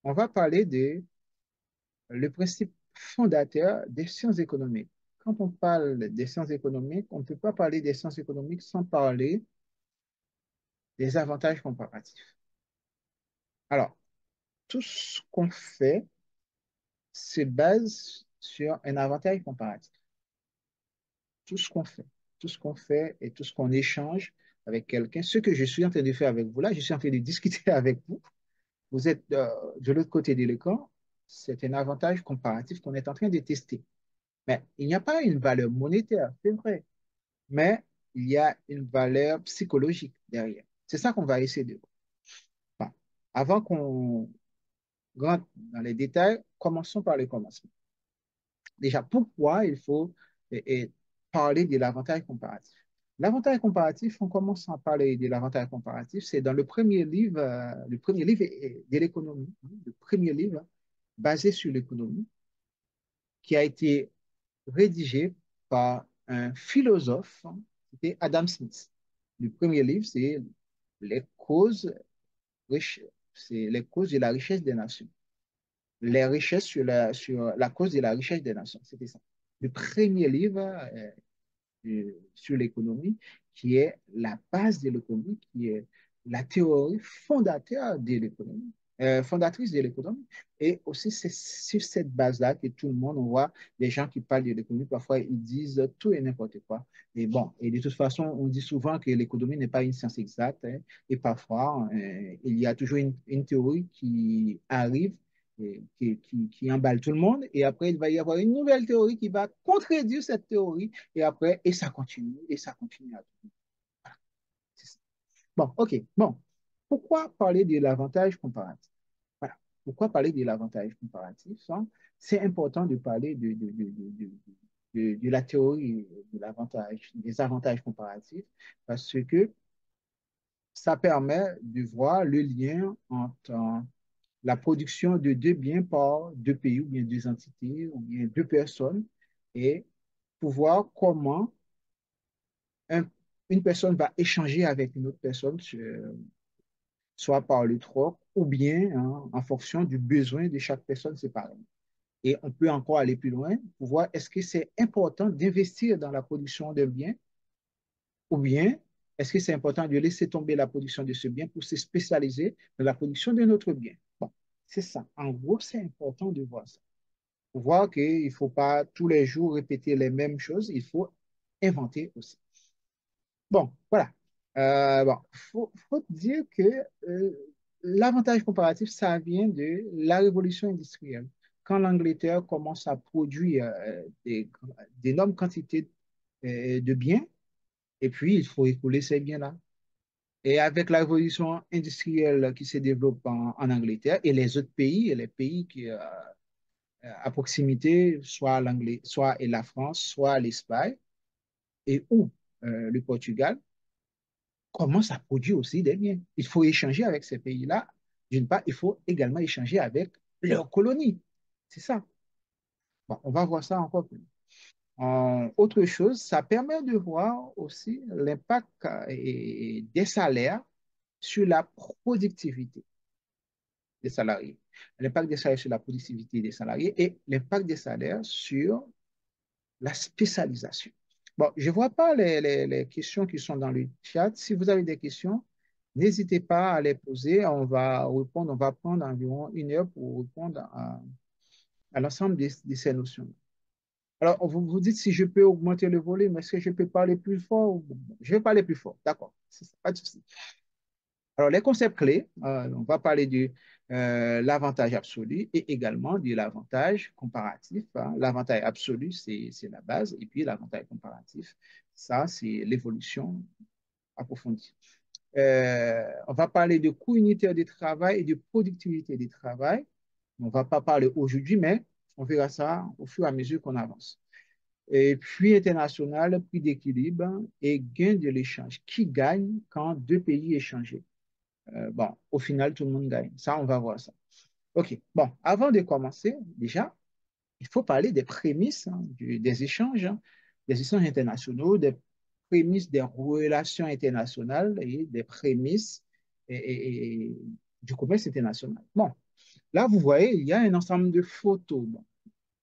on va parler de le principe fondateur des sciences économiques. Quand on parle des sciences économiques, on ne peut pas parler des sciences économiques sans parler des avantages comparatifs. Alors, tout ce qu'on fait se base sur un avantage comparatif. Tout ce qu'on fait, tout ce qu'on fait et tout ce qu'on échange avec quelqu'un, ce que je suis en train de faire avec vous là, je suis en train de discuter avec vous. Vous êtes de l'autre côté de l'écran, c'est un avantage comparatif qu'on est en train de tester. Mais il n'y a pas une valeur monétaire, c'est vrai, mais il y a une valeur psychologique derrière. C'est ça qu'on va essayer de voir. Bon, avant qu'on rentre dans les détails, commençons par le commencement. Déjà, pourquoi il faut parler de l'avantage comparatif? L'avantage comparatif, on commence à parler de l'avantage comparatif, c'est dans le premier livre de l'économie, hein, le premier livre basé sur l'économie, qui a été rédigé par un philosophe, hein, c'était Adam Smith. Le premier livre, c'est Les causes, c'est les causes de la richesse des nations. Les richesses sur la cause de la richesse des nations. C'était ça. Le premier livre sur l'économie, qui est la base de l'économie, qui est la théorie fondateur de l'économie, fondatrice de l'économie. Et aussi, c'est sur cette base-là que tout le monde, on voit des gens qui parlent de l'économie, parfois ils disent tout et n'importe quoi. Et bon, et de toute façon, on dit souvent que l'économie n'est pas une science exacte, hein, et parfois, il y a toujours une théorie qui arrive et qui emballe tout le monde, et après, il va y avoir une nouvelle théorie qui va contredire cette théorie, et après, et ça continue à tout. Voilà, c'est ça. Bon, OK. Bon, pourquoi parler de l'avantage comparatif? Voilà. Pourquoi parler de l'avantage comparatif, hein? C'est important de parler de la théorie de l'avantage, des avantages comparatifs, parce que ça permet de voir le lien entre la production de deux biens par deux pays ou bien deux entités ou bien deux personnes et pour voir comment un- une personne va échanger avec une autre personne, soit par le troc ou bien hein, en fonction du besoin de chaque personne séparément. Et on peut encore aller plus loin pour voir est-ce que c'est important d'investir dans la production d'un bien ou bien est-ce que c'est important de laisser tomber la production de ce bien pour se spécialiser dans la production d'un autre bien. Bon, c'est ça. En gros, c'est important de voir ça. Pour voir qu'il ne faut pas tous les jours répéter les mêmes choses, il faut inventer aussi. Bon, voilà. Bon, faut dire que l'avantage comparatif, ça vient de la révolution industrielle. Quand l'Angleterre commence à produire d'énormes quantités de biens, Et puis, il faut écouler ces biens-là. Et avec la révolution industrielle qui se développe en Angleterre et les autres pays, et les pays qui, à proximité, soit l'Anglais, soit et la France, soit l'Espagne, et ou le Portugal, commencent à produire aussi des biens. Il faut échanger avec ces pays-là. D'une part, il faut également échanger avec leurs colonies. C'est ça. Bon, on va voir ça encore plus. Autre chose, ça permet de voir aussi l'impact des salaires sur la productivité des salariés. L'impact des salaires sur la productivité des salariés et l'impact des salaires sur la spécialisation. Bon, je ne vois pas les questions qui sont dans le chat. Si vous avez des questions, n'hésitez pas à les poser. On va répondre, on va prendre environ 1 heure pour répondre à l'ensemble de ces notions. Alors, vous vous dites si je peux augmenter le volume, est-ce que je peux parler plus fort? Je vais parler plus fort, d'accord, pas de souci. Alors, les concepts clés, on va parler de l'avantage absolu et également de l'avantage comparatif, hein. L'avantage absolu, c'est la base, et puis l'avantage comparatif, ça, c'est l'évolution approfondie. On va parler de coût unitaire du travail et de productivité du travail. On ne va pas parler aujourd'hui, mais on verra ça au fur et à mesure qu'on avance. Et puis international, prix d'équilibre et gain de l'échange. Qui gagne quand deux pays échangent? Bon, au final, tout le monde gagne. Ça, on va voir ça. OK. Bon, avant de commencer, déjà, il faut parler des prémices, hein, des échanges internationaux, des prémices des relations internationales et des prémices et du commerce international. Bon, là, vous voyez, il y a un ensemble de photos, bon,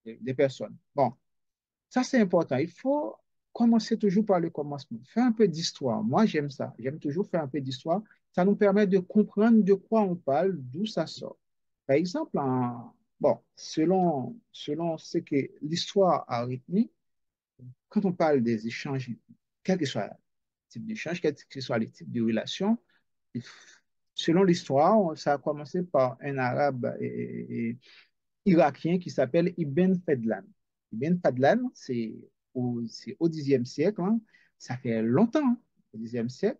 des personnes. Bon, ça, c'est important. Il faut commencer toujours par le commencement. Faire un peu d'histoire. Moi, j'aime ça. J'aime toujours faire un peu d'histoire. Ça nous permet de comprendre de quoi on parle, d'où ça sort. Par exemple, bon, selon ce que l'histoire a retenu, quand on parle des échanges, quel que soit le type d'échange, quel que soit le type de relation, il selon l'histoire, ça a commencé par un arabe irakien qui s'appelle Ibn Fadlan. Ibn Fadlan, c'est au Xe siècle, hein. Ça fait longtemps, hein, au Xe siècle.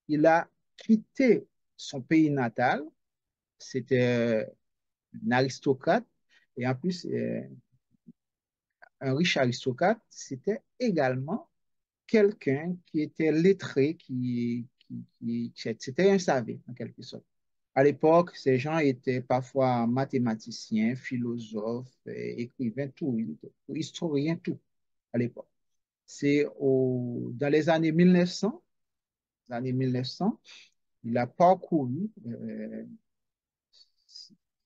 Il a quitté son pays natal, c'était un aristocrate, et en plus, un riche aristocrate, c'était également quelqu'un qui était lettré, c'était un savant, en quelque sorte. À l'époque, ces gens étaient parfois mathématiciens, philosophes, écrivains, tout, historiens, tout, à l'époque. Dans les années 1900, il a parcouru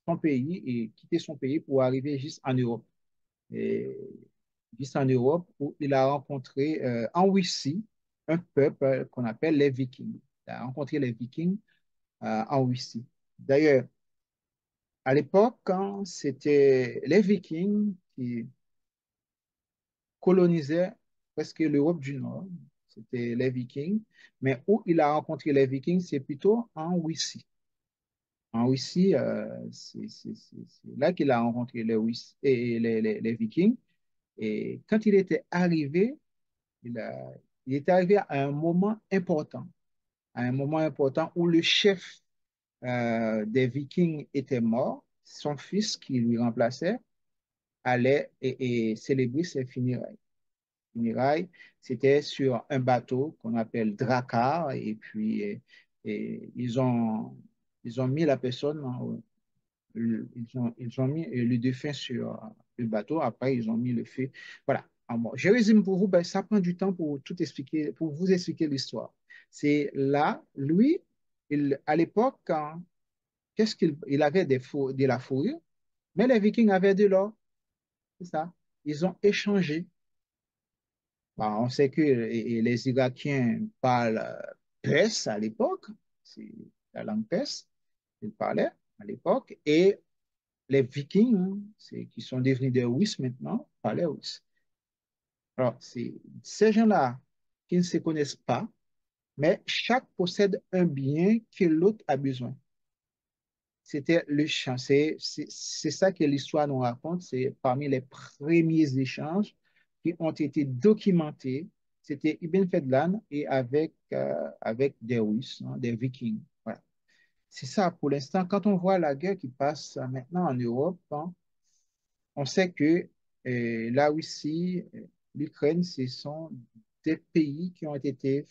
son pays et quitté son pays pour arriver juste en Europe. Et juste en Europe, où il a rencontré en Russie un peuple qu'on appelle les Vikings. Il a rencontré les Vikings en Russie. D'ailleurs, à l'époque, quand c'était les Vikings qui colonisaient presque l'Europe du Nord, c'était les Vikings, mais où il a rencontré les Vikings, c'est plutôt en Russie. En Russie, c'est là qu'il a rencontré les Vikings. Et quand il était arrivé, il, a- il est arrivé à un moment important où le chef des Vikings était mort, son fils qui lui remplaçait allait et célébrer ses funérailles. Funérailles, c'était sur un bateau qu'on appelle Drakkar, et puis ils ont mis la personne, ils ont mis le défunt sur le bateau, après ils ont mis le feu. Voilà. Ah bon, je résume pour vous, ben, ça prend du temps pour tout expliquer, pour vous expliquer l'histoire. C'est là, lui, à l'époque, qu'est-ce qu'il avait de la fourrure, mais les Vikings avaient de l'or, c'est ça. Ils ont échangé. Bah, on sait que les Irakiens parlent perse à l'époque, c'est la langue perse qu'ils parlaient à l'époque, et les Vikings, hein, qui sont devenus des Russes maintenant, parlaient russe. Alors, c'est ces gens-là qui ne se connaissent pas, mais chaque possède un bien que l'autre a besoin. C'était le champ. C'est ça que l'histoire nous raconte. C'est parmi les premiers échanges qui ont été documentés c'était Ibn Fadlan et avec des Russes, hein, des Vikings. Voilà. C'est ça pour l'instant. Quand on voit la guerre qui passe maintenant en Europe, hein, on sait que la Russie, l'Ukraine, ce sont des pays qui ont été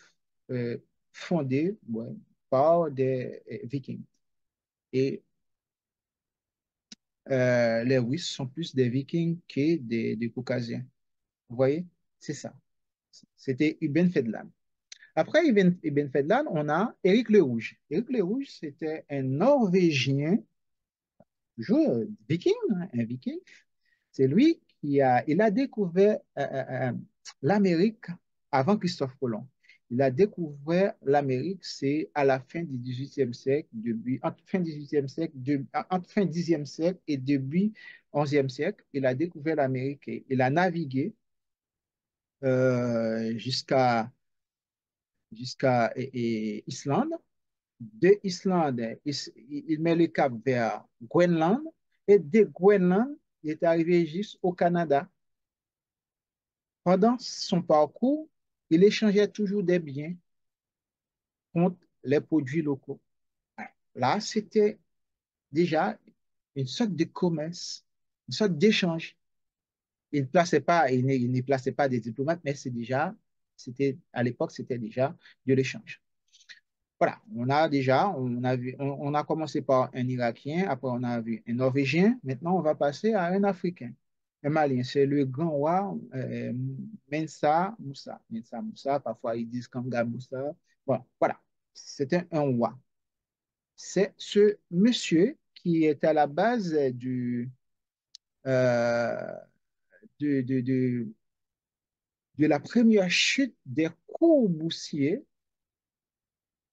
euh, fondés, ouais, par des Vikings. Et les Russes sont plus des Vikings que des Caucasiens. Vous voyez? C'est ça. C'était Ibn Fadlan. Après Ibn Fadlan, on a Éric le Rouge. Éric le Rouge, c'était un Norvégien, toujours viking, hein, un viking. C'est lui il a découvert l'Amérique avant Christophe Colomb. Il a découvert l'Amérique, c'est à la fin du 18e siècle, entre fin 18e siècle, entre fin 10e siècle et début 11e siècle. Il a découvert l'Amérique et il a navigué jusqu'à Islande. De Islande, il met le cap vers Groenland et de Groenland, il est arrivé jusqu'au Canada. Pendant son parcours, il échangeait toujours des biens contre les produits locaux. Là, c'était déjà une sorte de commerce, une sorte d'échange. Il ne plaçait pas des diplomates, mais à l'époque, c'était déjà de l'échange. Voilà, on a commencé par un Irakien, après on a vu un Norvégien, maintenant on va passer à un Africain, un Malien. C'est le grand roi Mensa Moussa. Mensa Moussa, parfois ils disent Kanga Moussa. Voilà. C'était un roi. C'est ce monsieur qui est à la base euh, de de la première chute des cours boursiers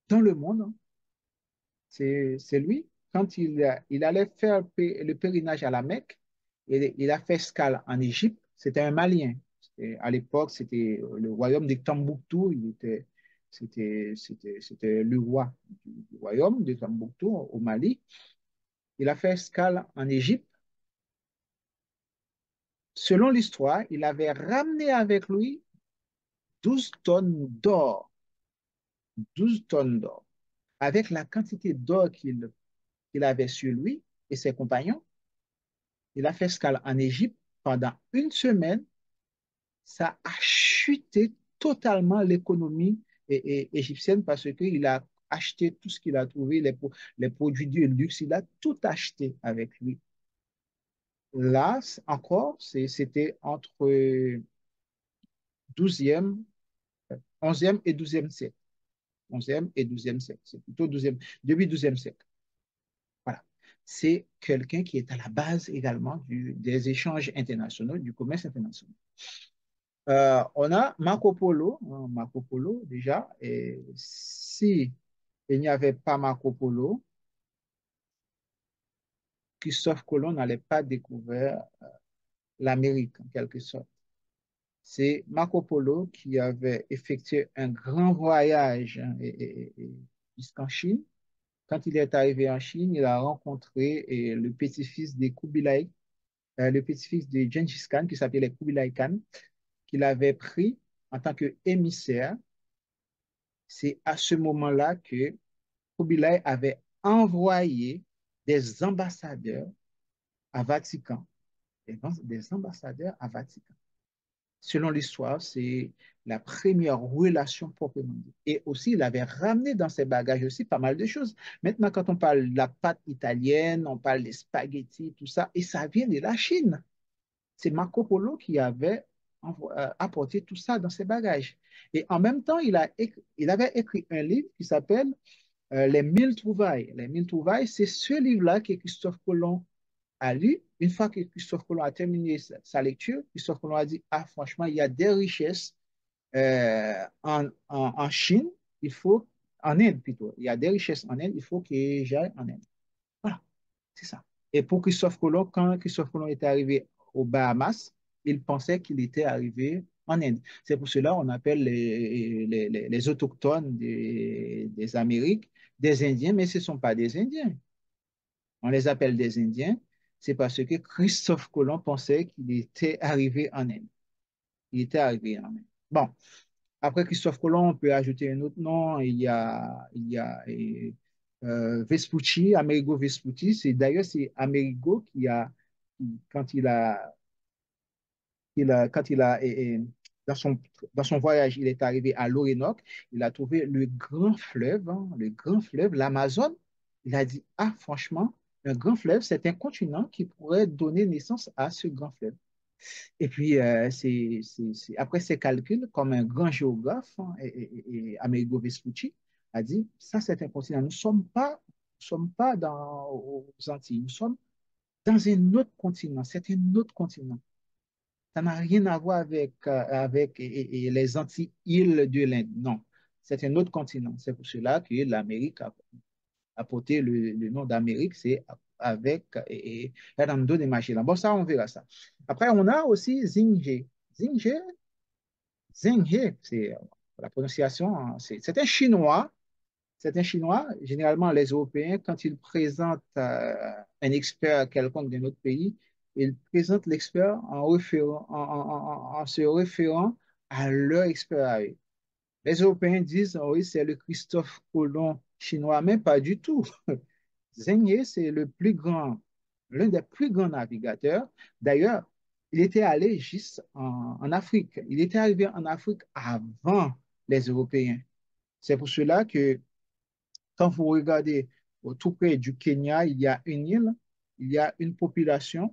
dans le monde, hein. C'est lui, quand il allait faire le pèlerinage à la Mecque, il a fait escale en Égypte. C'était un Malien. À l'époque, c'était le royaume de Tombouctou. C'était le roi du royaume de Tombouctou au Mali. Il a fait escale en Égypte. Selon l'histoire, il avait ramené avec lui 12 tonnes d'or. 12 tonnes d'or. Avec la quantité d'or qu'il avait sur lui et ses compagnons, il a fait escale en Égypte pendant une semaine. Ça a chuté totalement l'économie égyptienne parce qu'il a acheté tout ce qu'il a trouvé, les produits de luxe, il a tout acheté avec lui. Là, encore, c'était entre 12e, 11e et 12e siècle. 11e et 12e siècle. C'est plutôt 12e, début 12e siècle. Voilà. C'est quelqu'un qui est à la base également des échanges internationaux, du commerce international. On a Marco Polo, hein, Marco Polo déjà, et si il n'y avait pas Marco Polo, Christophe Colomb n'allait pas découvrir l'Amérique en quelque sorte. C'est Marco Polo qui avait effectué un grand voyage, hein, jusqu'en Chine. Quand il est arrivé en Chine, il a rencontré le petit-fils de Kubilai, le petit-fils de Gengis Khan, qui s'appelait Kubilai Khan, qu'il avait pris en tant qu'émissaire. C'est à ce moment-là que Kubilai avait envoyé des ambassadeurs à Vatican, des ambassadeurs à Vatican. Selon l'histoire, c'est la première relation proprement dite. Et aussi, il avait ramené dans ses bagages aussi pas mal de choses. Maintenant, quand on parle de la pâte italienne, on parle des spaghettis, tout ça, et ça vient de la Chine. C'est Marco Polo qui avait apporté tout ça dans ses bagages. Et en même temps, il avait écrit un livre qui s'appelle Les Mille Trouvailles. Les Mille Trouvailles, c'est ce livre-là que Christophe Colomb a lu. Une fois que Christophe Colomb a terminé sa lecture, Christophe Colomb a dit, ah, franchement, il y a des richesses en Chine, en Inde plutôt, il y a des richesses en Inde, il faut que j'aille en Inde. Voilà, c'est ça. Et pour Christophe Colomb, quand Christophe Colomb est arrivé aux Bahamas, il pensait qu'il était arrivé en Inde. C'est pour cela qu'on appelle les autochtones des Amériques des Indiens, mais ce ne sont pas des Indiens. On les appelle des Indiens, c'est parce que Christophe Colomb pensait qu'il était arrivé en Inde. Il était arrivé en Inde. Bon, Après Christophe Colomb, on peut ajouter un autre nom. Vespucci, Amerigo Vespucci. D'ailleurs, c'est Amerigo quand quand il a dans dans son voyage, il est arrivé à l'Orénoque, il a trouvé le grand fleuve, hein, le grand fleuve, l'Amazone. Il a dit, ah, franchement, un grand fleuve, c'est un continent qui pourrait donner naissance à ce grand fleuve. Et puis, après ses calculs, comme un grand géographe, hein, Amerigo Vespucci a dit, ça, c'est un continent. Nous sommes pas aux Antilles, nous sommes dans un autre continent. C'est un autre continent. Ça n'a rien à voir avec les Antilles-Îles de l'Inde. Non, c'est un autre continent. C'est pour cela que l'Amérique a porté le nom d'Amérique, c'est avec Hernando de Magellan. Bon, ça, on verra ça. Après, on a aussi Xingye. Xingye, Xingye, c'est la prononciation, hein, c'est un Chinois. C'est un Chinois. Généralement, les Européens, quand ils présentent un expert quelconque de notre pays, ils présentent l'expert en se référant à leur expert à eux. Les Européens disent, oh oui, c'est le Christophe Colomb chinois, mais pas du tout. Zheng He, c'est l'un des plus grands navigateurs. D'ailleurs, il était allé juste en Afrique. Il était arrivé en Afrique avant les Européens. C'est pour cela que quand vous regardez tout près du Kenya, il y a une île, il y a une population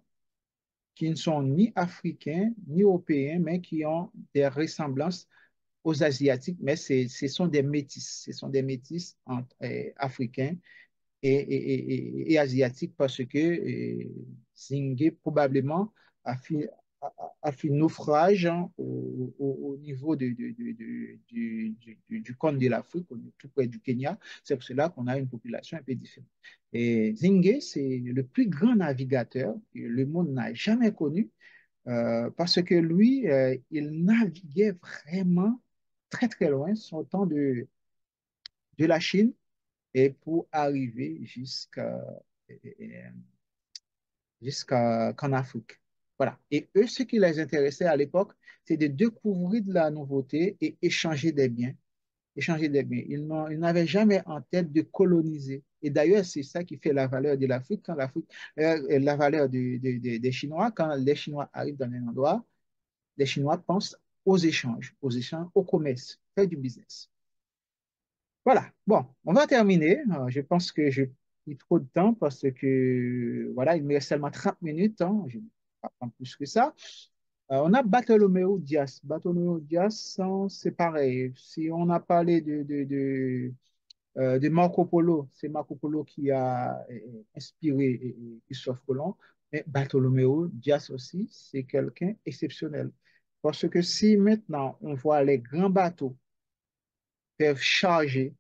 qui ne sont ni africains ni européens, mais qui ont des ressemblances aux Asiatiques, mais ce sont des métis. Ce sont des métis africains et asiatique parce que Zingué probablement a fait, a fait naufrage, hein, au niveau du cône de l'Afrique, tout près du Kenya. C'est pour cela qu'on a une population un peu différente. Et Zingué, c'est le plus grand navigateur que le monde n'a jamais connu parce que lui, il naviguait vraiment très très loin, sortant de la Chine et pour arriver jusqu'en Afrique. Voilà. Et eux, ce qui les intéressait à l'époque, c'est de découvrir de la nouveauté et échanger des biens. Échanger des biens. Ils n'avaient jamais en tête de coloniser. Et d'ailleurs, c'est ça qui fait la valeur de l'Afrique, quand la valeur des Chinois, quand les Chinois arrivent dans un endroit, les Chinois pensent aux échanges, au commerce, faire du business. Voilà, bon, on va terminer. Je pense que j'ai pris trop de temps parce que, voilà, il me reste seulement 30 minutes, hein. Je ne vais pas prendre plus que ça. On a Bartolomeo Diaz. Bartolomeo Diaz, hein, c'est pareil. Si on a parlé de Marco Polo, c'est Marco Polo qui a inspiré Christophe Colomb. Mais Bartolomeo Diaz aussi, c'est quelqu'un exceptionnel. Parce que si maintenant on voit les grands bateaux peuvent charger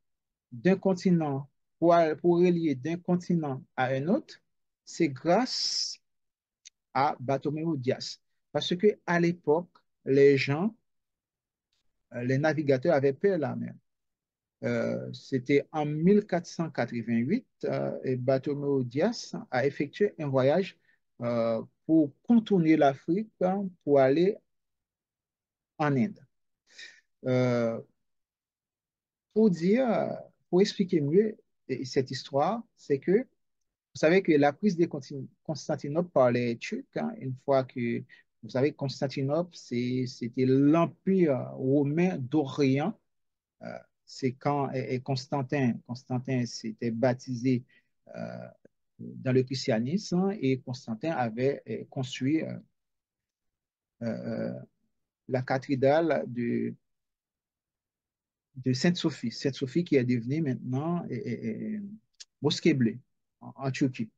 d'un continent pour relier d'un continent à un autre, c'est grâce à Bartolomeu Diaz. Parce que à l'époque, les gens, les navigateurs avaient peur de la mer. C'était en 1488 et Bartolomeu Diaz a effectué un voyage pour contourner l'Afrique, hein, pour aller en Inde. Euh, pour dire, pour expliquer mieux cette histoire, c'est que vous savez que la prise de Constantinople par les Turcs, hein, une fois que, vous savez, Constantinople, c'était l'empire romain d'Orient. Euh, c'est quand Constantin s'était baptisé euh, dans le christianisme, hein, et Constantin avait construit euh, la cathédrale de Sainte-Sophie. Sainte-Sophie qui est devenue maintenant mosquée bleue en Turquie.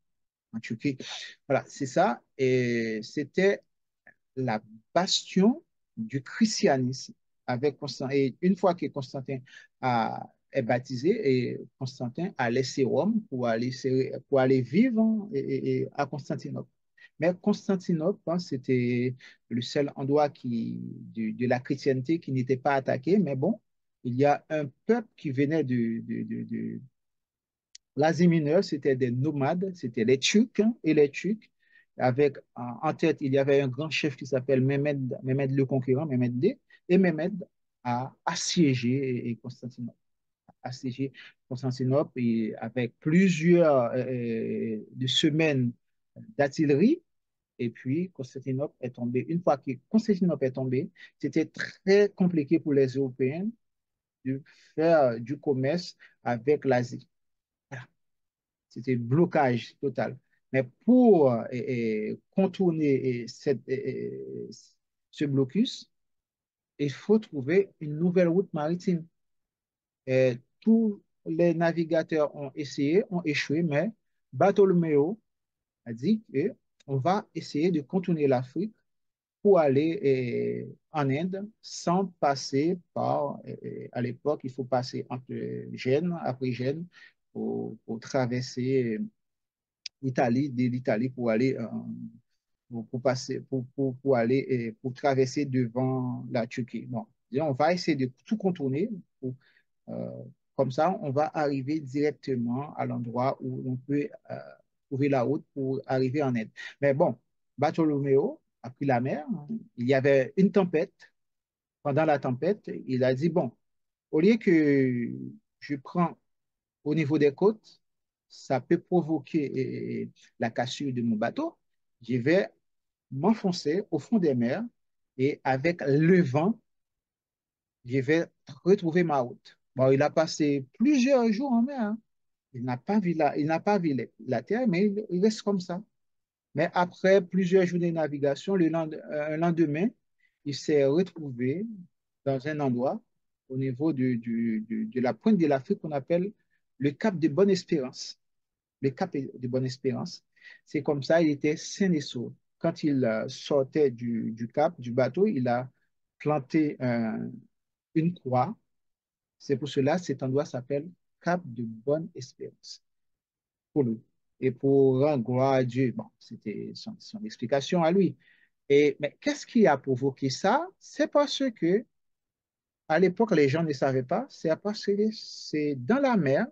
En Turquie. Voilà, c'est ça. Et c'était la bastion du christianisme avec Constantin. Et une fois que est baptisé, et Constantin a laissé Rome pour aller vivre, hein, à Constantinople. Mais Constantinople, hein, c'était le seul endroit de la chrétienté qui n'était pas attaqué. Mais bon, il y a un peuple qui venait l'Asie mineure, c'était des nomades, c'était les Turcs, hein, et les Turcs. Avec en tête, il y avait un grand chef qui s'appelle Mehmed le Conquérant, Mehmed D. Et Mehmed a assiégé Constantinople et avec plusieurs de semaines d'artillerie. Et puis, Constantinople est tombé. Une fois que Constantinople est tombé, c'était très compliqué pour les Européens de faire du commerce avec l'Asie. Voilà. C'était blocage total. Mais pour contourner ce blocus, il faut trouver une nouvelle route maritime. Tous les navigateurs ont essayé, ont échoué, mais Bartholoméo a dit qu'on va essayer de contourner l'Afrique pour aller en Inde sans passer par, à l'époque, il faut passer entre Gênes, après Gênes, pour traverser l'Italie, de l'Italie pour aller pour passer, pour aller pour traverser devant la Turquie. Bon, on va essayer de tout contourner. Euh, Comme ça, on va arriver directement à l'endroit où on peut trouver la route pour arriver en Inde. Mais bon, Bartholoméo a pris la mer. Il y avait une tempête. Pendant la tempête, il a dit, bon, au lieu que je prends au niveau des côtes, ça peut provoquer la cassure de mon bateau. Je vais m'enfoncer au fond des mers et avec le vent, je vais retrouver ma route. Bon, il a passé plusieurs jours en mer, hein. Il n'a pas vu la terre, mais il reste comme ça. Mais après plusieurs journées de navigation, un lendemain, il s'est retrouvé dans un endroit au niveau de la pointe de l'Afrique qu'on appelle le Cap de Bonne-Espérance. Le Cap de Bonne-Espérance. C'est comme ça, il était sain et sauf. Quand il sortait du cap, du bateau, il a planté une croix. C'est pour cela que cet endroit s'appelle Cap de Bonne-Espérance pour lui. Et pour rendre gloire à Dieu, bon, c'était son explication à lui. Mais qu'est-ce qui a provoqué ça? C'est parce que à l'époque, les gens ne savaient pas, c'est parce que c'est dans la mer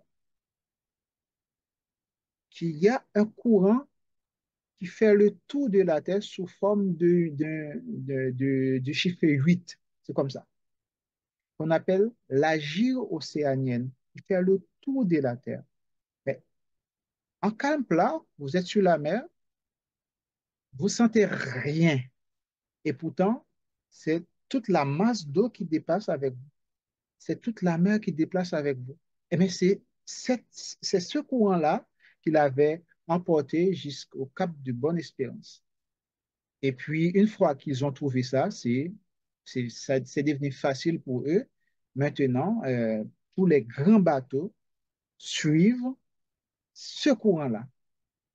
qu'il y a un courant qui fait le tour de la Terre sous forme de chiffre 8. C'est comme ça. On appelle la gyre océanienne, qui fait le tour de la Terre. Mais en calme plat, vous êtes sur la mer, vous sentez rien. Et pourtant, c'est toute la masse d'eau qui dépasse avec vous. C'est toute la mer qui déplace avec vous. Eh bien, c'est ce courant-là qu'il avait emporté jusqu'au cap de Bonne-Espérance. Et puis, une fois qu'ils ont trouvé ça, c'est devenu facile pour eux. Maintenant, tous les grands bateaux suivent ce courant-là.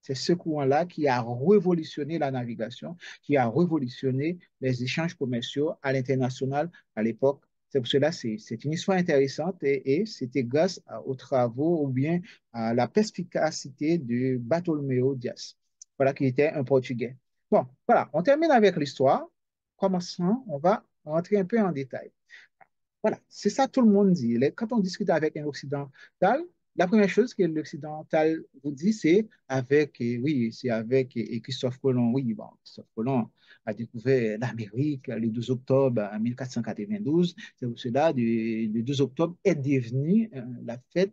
C'est ce courant-là qui a révolutionné la navigation, qui a révolutionné les échanges commerciaux à l'international à l'époque. C'est pour cela que c'est une histoire intéressante et c'était grâce aux travaux ou bien à la perspicacité de Bartolomeu Dias, voilà, qui était un Portugais. Bon, voilà, on termine avec l'histoire. Commençons, on va rentrer un peu en détail. Voilà, c'est ça tout le monde dit. Quand on discute avec un occidental, la première chose que l'occidental vous dit, c'est oui, c'est avec Christophe Colomb. Oui, bon, Christophe Colomb a découvert l'Amérique le 12 octobre 1492. C'est pour cela le 12 octobre est devenu la fête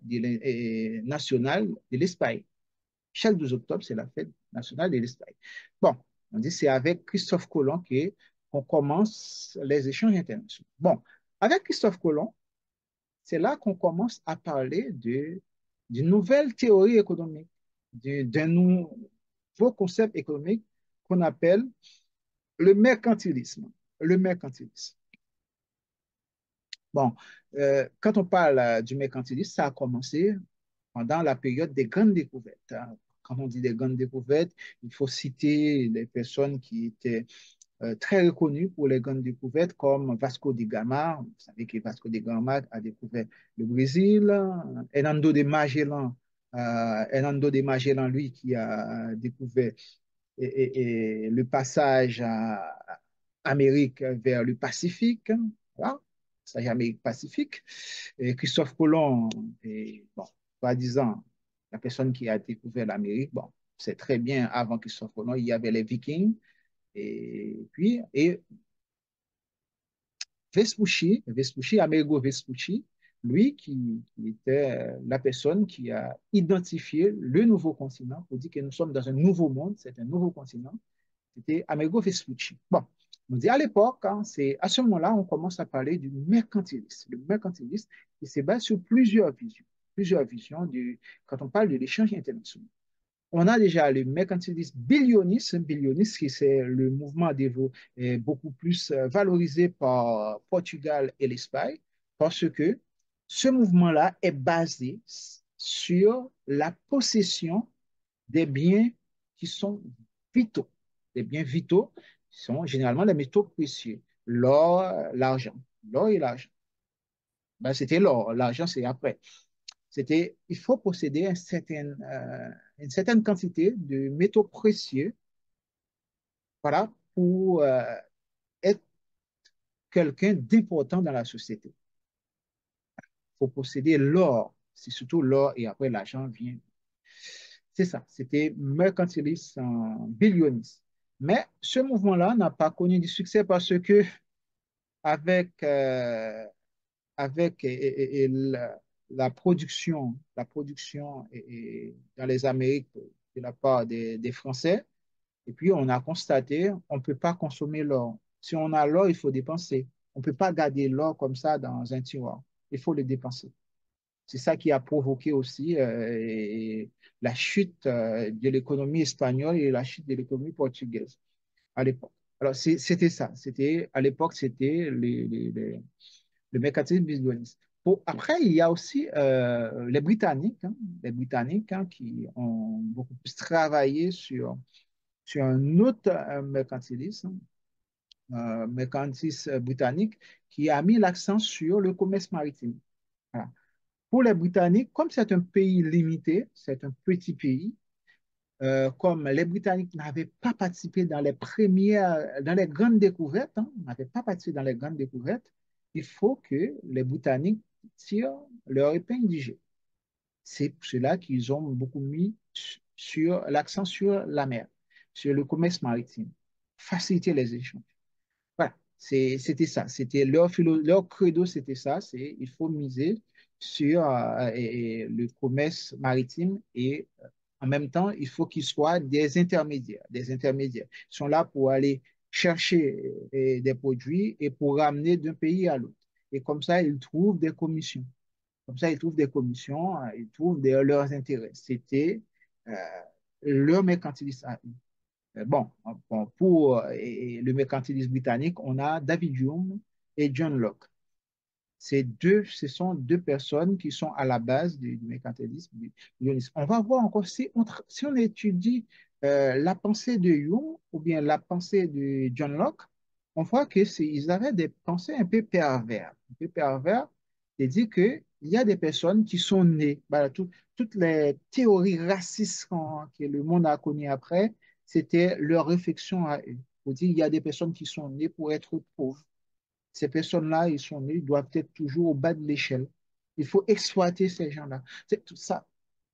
nationale de l'Espagne. Chaque 12 octobre, c'est la fête nationale de l'Espagne. Bon, on dit c'est avec Christophe Colomb qu'on commence les échanges internationaux. Bon, avec Christophe Colomb, c'est là qu'on commence à parler d'une nouvelle théorie économique, d'un nouveau concept économique qu'on appelle le mercantilisme. Le mercantilisme. Bon, quand on parle du mercantilisme, ça a commencé pendant la période des grandes découvertes, hein. Quand on dit des grandes découvertes, il faut citer les personnes qui étaient très reconnues pour les grandes découvertes, comme Vasco de Gama. Vous savez que Vasco de Gama a découvert le Brésil. Hernando de Magellan, lui, qui a découvert le passage à Amérique vers le Pacifique. Voilà, passage Amérique-Pacifique. Et Christophe Colomb, bon, soi-disant, la personne qui a découvert l'Amérique, bon, c'est très bien avant Christophe Colomb, il y avait les Vikings. Et puis, Vespucci, Amerigo Vespucci, lui qui était la personne qui a identifié le nouveau continent pour dire que nous sommes dans un nouveau monde, c'est un nouveau continent. C'était Amerigo Vespucci. Bon, on dit à l'époque, hein, c'est à ce moment-là, on commence à parler du mercantilisme. Le mercantilisme qui se base sur plusieurs visions quand on parle de l'échange international. On a déjà le mercantilisme billioniste qui c'est le mouvement beaucoup plus valorisé par Portugal et l'Espagne, parce que ce mouvement-là est basé sur la possession des biens qui sont vitaux. Des biens vitaux sont généralement les métaux précieux, l'or, l'argent. L'or et l'argent. Ben, c'était l'or, l'argent c'est après. Il faut posséder une certaine quantité de métaux précieux, voilà, pour être quelqu'un d'important dans la société. Il faut posséder l'or, c'est surtout l'or et après l'argent vient. C'est ça, c'était mercantiliste billioniste. Mais ce mouvement-là n'a pas connu du succès parce que avec, euh, avec la production dans les Amériques de la part des Français, et puis on a constaté, on ne peut pas consommer l'or. Si on a l'or, il faut dépenser. On ne peut pas garder l'or comme ça dans un tiroir. Il faut le dépenser. C'est ça qui a provoqué aussi la chute de l'économie espagnole et la chute de l'économie portugaise à l'époque. Alors, c'était ça. À l'époque, c'était le mécanisme business. Après, il y a aussi les Britanniques hein, qui ont beaucoup plus travaillé sur un autre mercantilisme britannique qui a mis l'accent sur le commerce maritime. Voilà. Pour les Britanniques, comme c'est un pays limité, c'est un petit pays, comme les Britanniques n'avaient pas participé dans les grandes découvertes, hein, n'avaient pas participé dans les grandes découvertes, il faut que les Britanniques tirent leur épingle du jeu. C'est pour cela qu'ils ont beaucoup mis sur l'accent sur la mer, sur le commerce maritime, faciliter les échanges. Voilà, c'était ça. Leur credo, c'était ça. Il faut miser sur le commerce maritime et en même temps, il faut qu'ils soient des intermédiaires. Des intermédiaires. Ils sont là pour aller chercher des produits et pour ramener d'un pays à l'autre. Et comme ça, ils trouvent des commissions. Comme ça, ils trouvent des commissions, ils trouvent leurs intérêts. C'était euh, leur mercantilisme à eux. Bon, pour le mercantilisme britannique, on a David Hume et John Locke. Ce sont deux personnes qui sont à la base du mercantilisme unioniste. On va voir encore si on étudie la pensée de Hume ou bien la pensée de John Locke, on voit qu'ils avaient des pensées un peu pervers, c'est-à-dire qu'il y a des personnes qui sont nées, voilà, toutes les théories racistes que le monde a connues après, c'était leur réflexion à eux. Pour dire, il y a des personnes qui sont nées pour être pauvres. Ces personnes-là, ils doivent être toujours au bas de l'échelle. Il faut exploiter ces gens-là. C'est tout ça.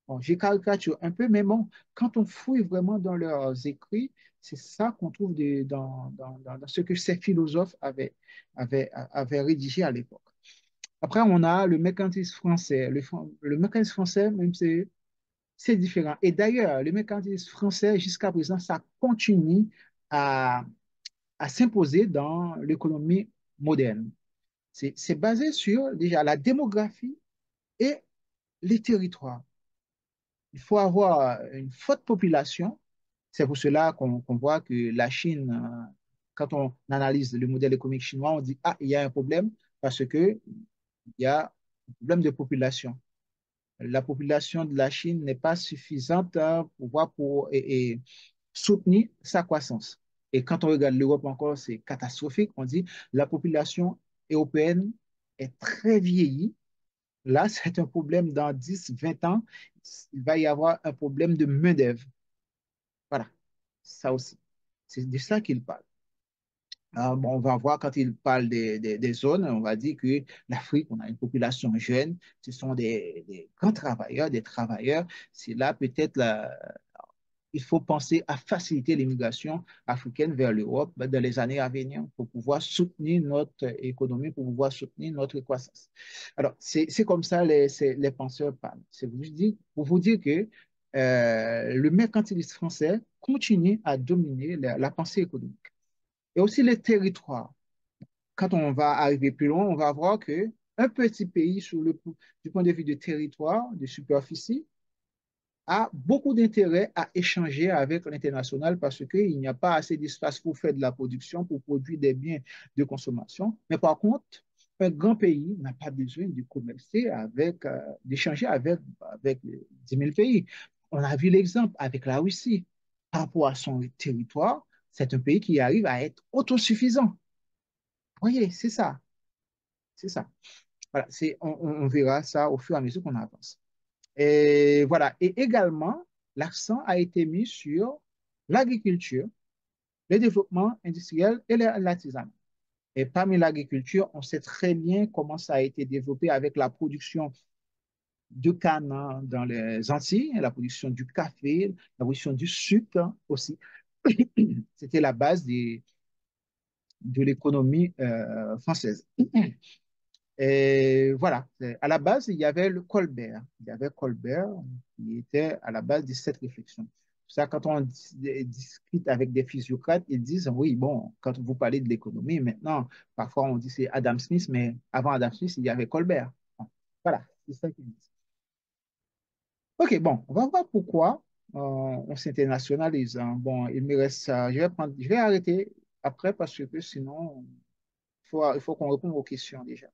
Bon, j'ai caricaturé un peu, mais bon, quand on fouille vraiment dans leurs écrits, c'est ça qu'on trouve dans ce que ces philosophes avaient rédigé à l'époque. Après, on a le mercantilisme français. Le mercantilisme français, même c'est différent. Et d'ailleurs, le mercantilisme français, jusqu'à présent, ça continue à, à s'imposer dans l'économie moderne. C'est basé sur déjà la démographie et les territoires. Il faut avoir une forte population. C'est pour cela qu'on voit que la Chine, quand on analyse le modèle économique chinois, on dit, ah, il y a un problème parce qu'il y a un problème de population. La population de la Chine n'est pas suffisante pour soutenir sa croissance. Et quand on regarde l'Europe encore, c'est catastrophique. On dit la population européenne est très vieillie. Là, c'est un problème dans 10, 20 ans. Il va y avoir un problème de main-d'œuvre. Voilà, ça aussi. C'est de ça qu'il parle. Bon, on va voir quand il parle des zones, on va dire que l'Afrique, on a une population jeune, ce sont des grands travailleurs, des travailleurs. C'est là peut-être il faut penser à faciliter l'immigration africaine vers l'Europe dans les années à venir pour pouvoir soutenir notre économie, pour pouvoir soutenir notre croissance. Alors, c'est comme ça les penseurs parlent. Pour vous dire que le mercantilisme français continue à dominer la pensée économique. Et aussi les territoires. Quand on va arriver plus loin, on va voir que un petit pays du point de vue de territoire, de superficie, a beaucoup d'intérêt à échanger avec l'international parce qu'il n'y a pas assez d'espace pour faire de la production, pour produire des biens de consommation. Mais par contre, un grand pays n'a pas besoin de commercer d'échanger avec 10 000 pays. On a vu l'exemple avec la Russie. Par rapport à son territoire, c'est un pays qui arrive à être autosuffisant. Vous voyez, c'est ça. C'est ça. Voilà, on verra ça au fur et à mesure qu'on avance. Et voilà. Et également, l'accent a été mis sur l'agriculture, le développement industriel et l'artisanat. Et parmi l'agriculture, on sait très bien comment ça a été développé avec la production de canne dans les Antilles, la production du café, la production du sucre aussi. C'était la base de l'économie française. Et voilà, à la base, il y avait le Colbert. Il y avait Colbert qui était à la base de cette réflexion. Ça, quand on discute avec des physiocrates, ils disent, oui, bon, quand vous parlez de l'économie, maintenant, parfois on dit c'est Adam Smith, mais avant Adam Smith, il y avait Colbert. Bon, voilà, c'est ça qu'ils disent. OK, bon, on va voir pourquoi on s'internationalise, hein. Bon, il me reste ça. Je vais arrêter après parce que sinon, il faut qu'on réponde aux questions déjà.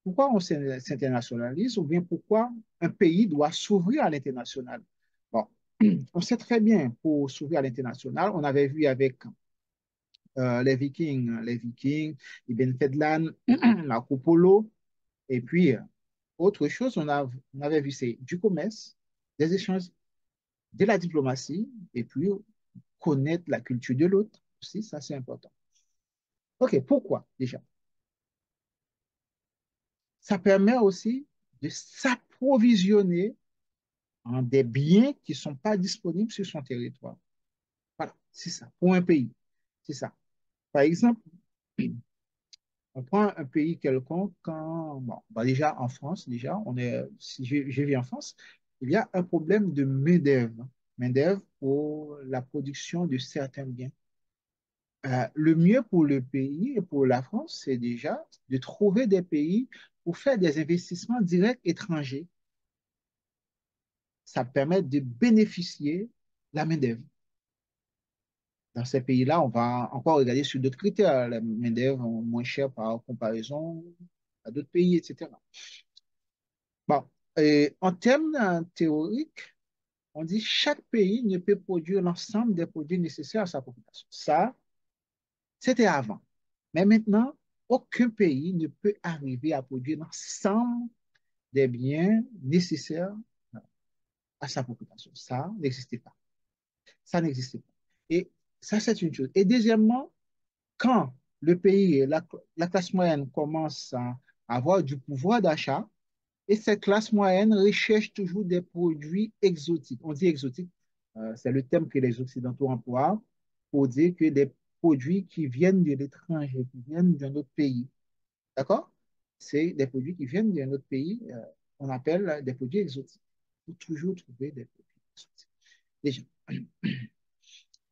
Pourquoi on s'internationalise ou bien pourquoi un pays doit s'ouvrir à l'international? Bon, on sait très bien pour s'ouvrir à l'international, on avait vu avec les Vikings, Ibn Fedlan, Marco Polo, et puis autre chose, on avait vu c'est du commerce, des échanges, de la diplomatie, et puis connaître la culture de l'autre aussi, ça c'est important. OK, pourquoi déjà? Ça permet aussi de s'approvisionner en des biens qui ne sont pas disponibles sur son territoire. Voilà, c'est ça, pour un pays. C'est ça. Par exemple, on prend un pays quelconque, bon, bah déjà en France, si je vis en France, il y a un problème de main-d'œuvre. Main-d'œuvre pour la production de certains biens. Le mieux pour le pays et pour la France, c'est déjà de trouver des pays pour faire des investissements directs étrangers. Ça permet de bénéficier de la main-d'œuvre. Dans ces pays-là, on va encore regarder sur d'autres critères, la main-d'œuvre moins chère par comparaison à d'autres pays, etc. Bon, et en termes théoriques, on dit chaque pays ne peut produire l'ensemble des produits nécessaires à sa population. Ça, c'était avant. Mais maintenant, aucun pays ne peut arriver à produire l'ensemble des biens nécessaires à sa population. Ça n'existait pas. Ça n'existait pas. Et ça, c'est une chose. Et deuxièmement, quand le pays, la classe moyenne commence à avoir du pouvoir d'achat, et cette classe moyenne recherche toujours des produits exotiques. On dit exotique, c'est le terme que les Occidentaux emploient pour dire que des produits qui viennent de l'étranger, qui viennent d'un autre pays. D'accord? C'est des produits qui viennent d'un autre pays, on appelle des produits exotiques. Il faut toujours trouver des produits exotiques. Déjà.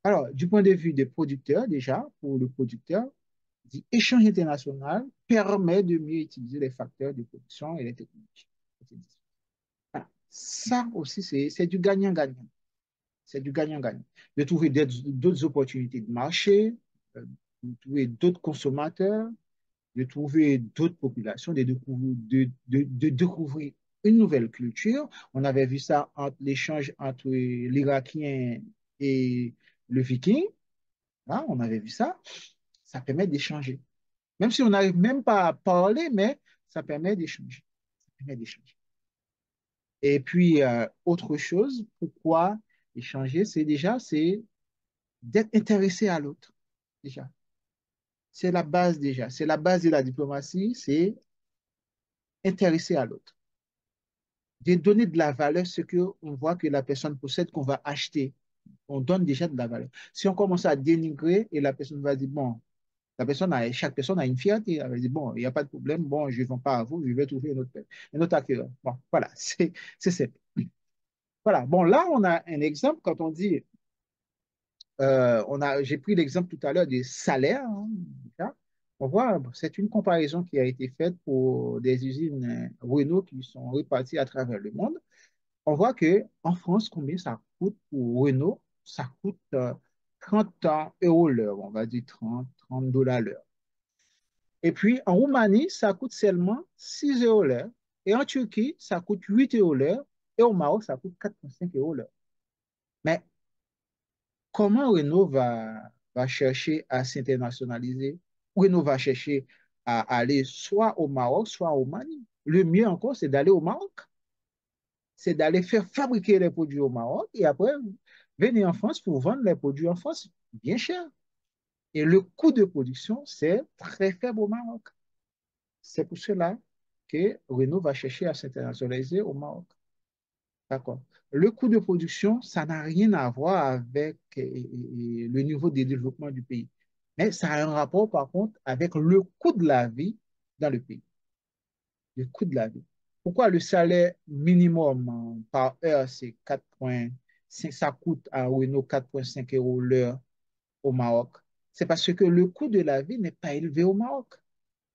Alors, du point de vue des producteurs, déjà, pour le producteur, l'échange international permet de mieux utiliser les facteurs de production et les technologies. Voilà. Ça aussi, c'est du gagnant-gagnant. C'est du gagnant-gagnant. De trouver d'autres opportunités de marché, de trouver d'autres consommateurs, de trouver d'autres populations, de découvrir une nouvelle culture. On avait vu ça entre l'échange entre l'Irakien et le Viking. Là, on avait vu ça. Ça permet d'échanger. Même si on n'arrive même pas à parler, mais ça permet d'échanger. Ça permet d'échanger. Et puis, autre chose, pourquoi échanger, c'est d'être intéressé à l'autre, déjà. C'est la base déjà. C'est la base de la diplomatie, c'est intéresser à l'autre. De donner de la valeur, ce qu'on voit que la personne possède, qu'on va acheter. On donne déjà de la valeur. Si on commence à dénigrer et la personne va dire, bon, chaque personne a une fierté. Elle va dire, bon, il n'y a pas de problème, bon, je ne vends pas à vous, je vais trouver un autre acquéreur. Bon, voilà, c'est simple. Voilà, bon, là, on a un exemple quand on dit, j'ai pris l'exemple tout à l'heure des salaires. Hein, déjà. On voit, c'est une comparaison qui a été faite pour des usines Renault qui sont réparties à travers le monde. On voit que en France, combien ça coûte pour Renault? Ça coûte 30 € l'heure, on va dire 30 dollars l'heure. Et puis en Roumanie, ça coûte seulement 6 € l'heure. Et en Turquie, ça coûte 8 € l'heure. Et au Maroc, ça coûte 4,5 € l'heure. Mais comment Renault va chercher à s'internationaliser? Renault va chercher à aller soit au Maroc, soit en Roumanie. Le mieux encore, c'est d'aller au Maroc. C'est d'aller faire fabriquer les produits au Maroc et après venir en France pour vendre les produits en France bien cher. Et le coût de production, c'est très faible au Maroc. C'est pour cela que Renault va chercher à s'internationaliser au Maroc. D'accord. Le coût de production, ça n'a rien à voir avec le niveau de développement du pays. Mais ça a un rapport, par contre, avec le coût de la vie dans le pays. Le coût de la vie. Pourquoi le salaire minimum par heure, c'est 4,5, ça coûte à Renault 4,5 € l'heure au Maroc? C'est parce que le coût de la vie n'est pas élevé au Maroc.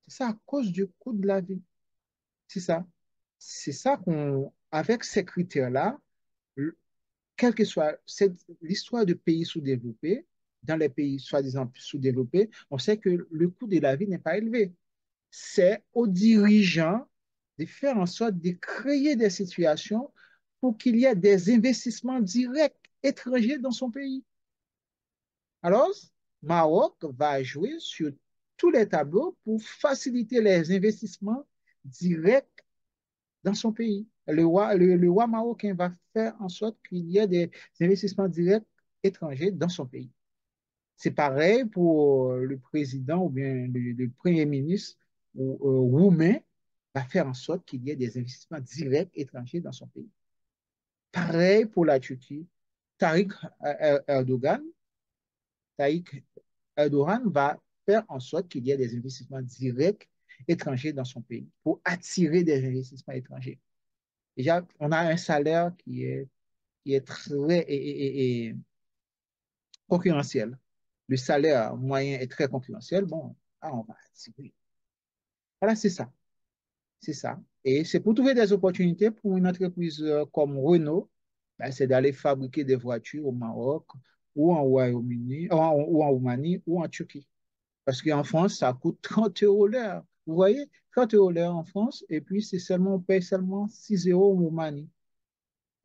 C'est ça à cause du coût de la vie. C'est ça. C'est ça avec ces critères-là, quelle que soit l'histoire de pays sous-développés, dans les pays soi-disant sous-développés, on sait que le coût de la vie n'est pas élevé. C'est aux dirigeants de faire en sorte de créer des situations pour qu'il y ait des investissements directs étrangers dans son pays. Alors, Maroc va jouer sur tous les tableaux pour faciliter les investissements directs dans son pays. Le roi marocain va faire en sorte qu'il y ait des investissements directs étrangers dans son pays. C'est pareil pour le président ou bien le premier ministre roumain va faire en sorte qu'il y ait des investissements directs étrangers dans son pays. Pareil pour la Turquie. Tariq Erdogan, Tariq Erdogan va faire en sorte qu'il y ait des investissements directs étrangers dans son pays pour attirer des investissements étrangers. Déjà, on a un salaire qui est très concurrentiel. Le salaire moyen est très concurrentiel. Bon, là, on va attirer. Voilà, c'est ça. C'est ça. Et c'est pour trouver des opportunités pour une entreprise comme Renault, ben, c'est d'aller fabriquer des voitures au Maroc ou en Royaume-Uni, ou en Roumanie ou en Turquie. Parce qu'en France, ça coûte 30 € l'heure. Vous voyez, 30 € l'heure en France, et puis on paye seulement 6 € en Roumanie.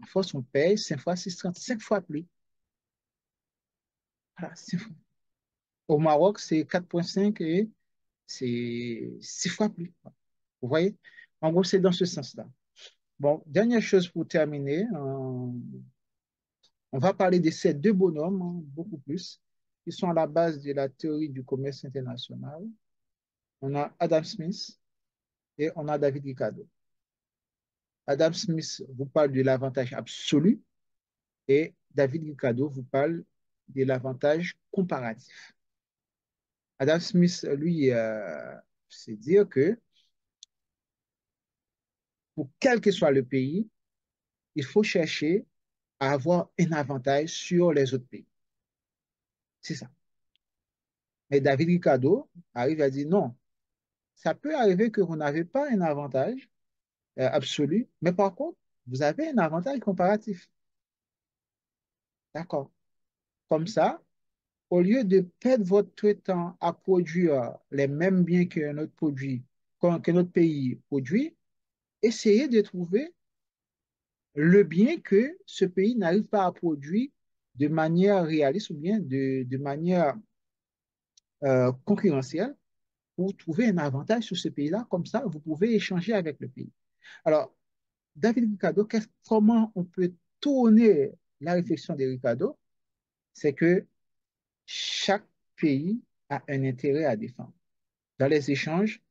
En France, on paye 5 fois 6, 5 fois plus. Voilà, 5 fois. Au Maroc, c'est 4,5 et c'est 6 fois plus. Vous voyez? En gros, c'est dans ce sens-là. Bon, dernière chose pour terminer, on va parler de ces deux bonhommes, hein, beaucoup plus, qui sont à la base de la théorie du commerce international. On a Adam Smith et on a David Ricardo. Adam Smith vous parle de l'avantage absolu et David Ricardo vous parle de l'avantage comparatif. Adam Smith, lui, c'est dire que pour quel que soit le pays, il faut chercher à avoir un avantage sur les autres pays. C'est ça. Mais David Ricardo arrive à dire non, ça peut arriver que vous n'avez pas un avantage absolu, mais par contre, vous avez un avantage comparatif. D'accord. Comme ça, au lieu de perdre votre temps à produire les mêmes biens qu'un autre produit, que notre pays produit, essayez de trouver le bien que ce pays n'arrive pas à produire de manière réaliste ou bien de manière concurrentielle pour trouver un avantage sur ce pays-là. Comme ça, vous pouvez échanger avec le pays. Alors, David Ricardo, comment on peut tourner la réflexion de Ricardo? C'est que chaque pays a un intérêt à défendre. Dans les échanges,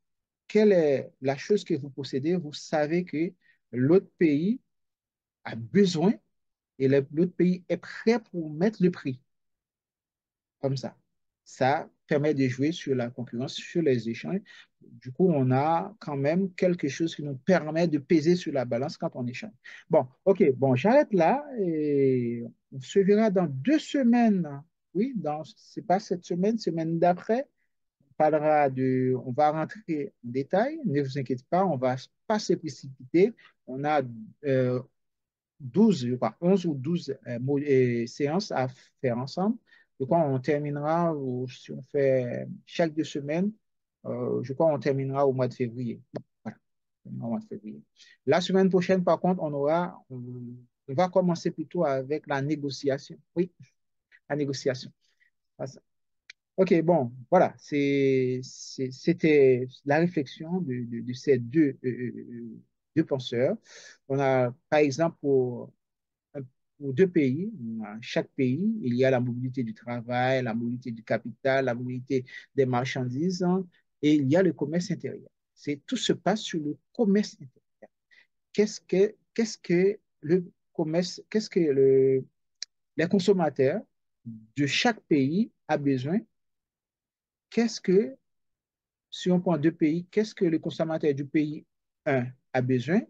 quelle est la chose que vous possédez? Vous savez que l'autre pays a besoin et l'autre pays est prêt pour mettre le prix, comme ça. Ça permet de jouer sur la concurrence, sur les échanges. Du coup, on a quand même quelque chose qui nous permet de peser sur la balance quand on échange. Bon, OK, bon, j'arrête là et on se verra dans 2 semaines. Oui, c'est pas cette semaine, semaine d'après. On va rentrer en détail. Ne vous inquiétez pas, on va pas se précipiter. On a euh, 12, je crois, 11 ou 12 séances à faire ensemble. Je crois on terminera, si on fait chaque 2 semaines, je crois on terminera au mois de février. Bon, voilà, au mois de février. La semaine prochaine, par contre, on va commencer plutôt avec la négociation. Oui, la négociation. OK, bon, voilà, c'était la réflexion de ces deux penseurs. On a, par exemple, pour 2 pays, dans chaque pays, il y a la mobilité du travail, la mobilité du capital, la mobilité des marchandises, hein, et il y a le commerce intérieur. Tout se passe sur le commerce intérieur. Qu'est-ce que le commerce, qu'est-ce que les consommateurs de chaque pays a besoin? Qu'est-ce que, si on prend 2 pays, qu'est-ce que le consommateur du pays 1 a besoin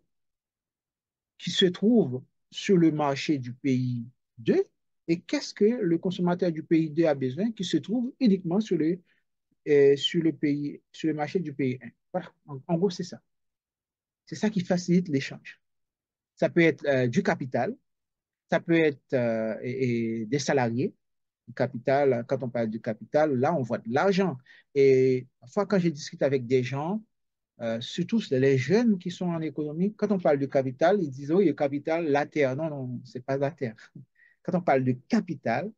qui se trouve sur le marché du pays 2 et qu'est-ce que le consommateur du pays 2 a besoin qui se trouve uniquement sur le marché du pays 1. Voilà, en gros, c'est ça. C'est ça qui facilite l'échange. Ça peut être du capital, ça peut être et des salariés. Du capital, quand on parle du capital, là, on voit de l'argent. Et parfois, quand je discute avec des gens, surtout les jeunes qui sont en économie, quand on parle de capital, ils disent, oui, le capital, la terre. Non, non, c'est pas la terre. Quand on parle de capital,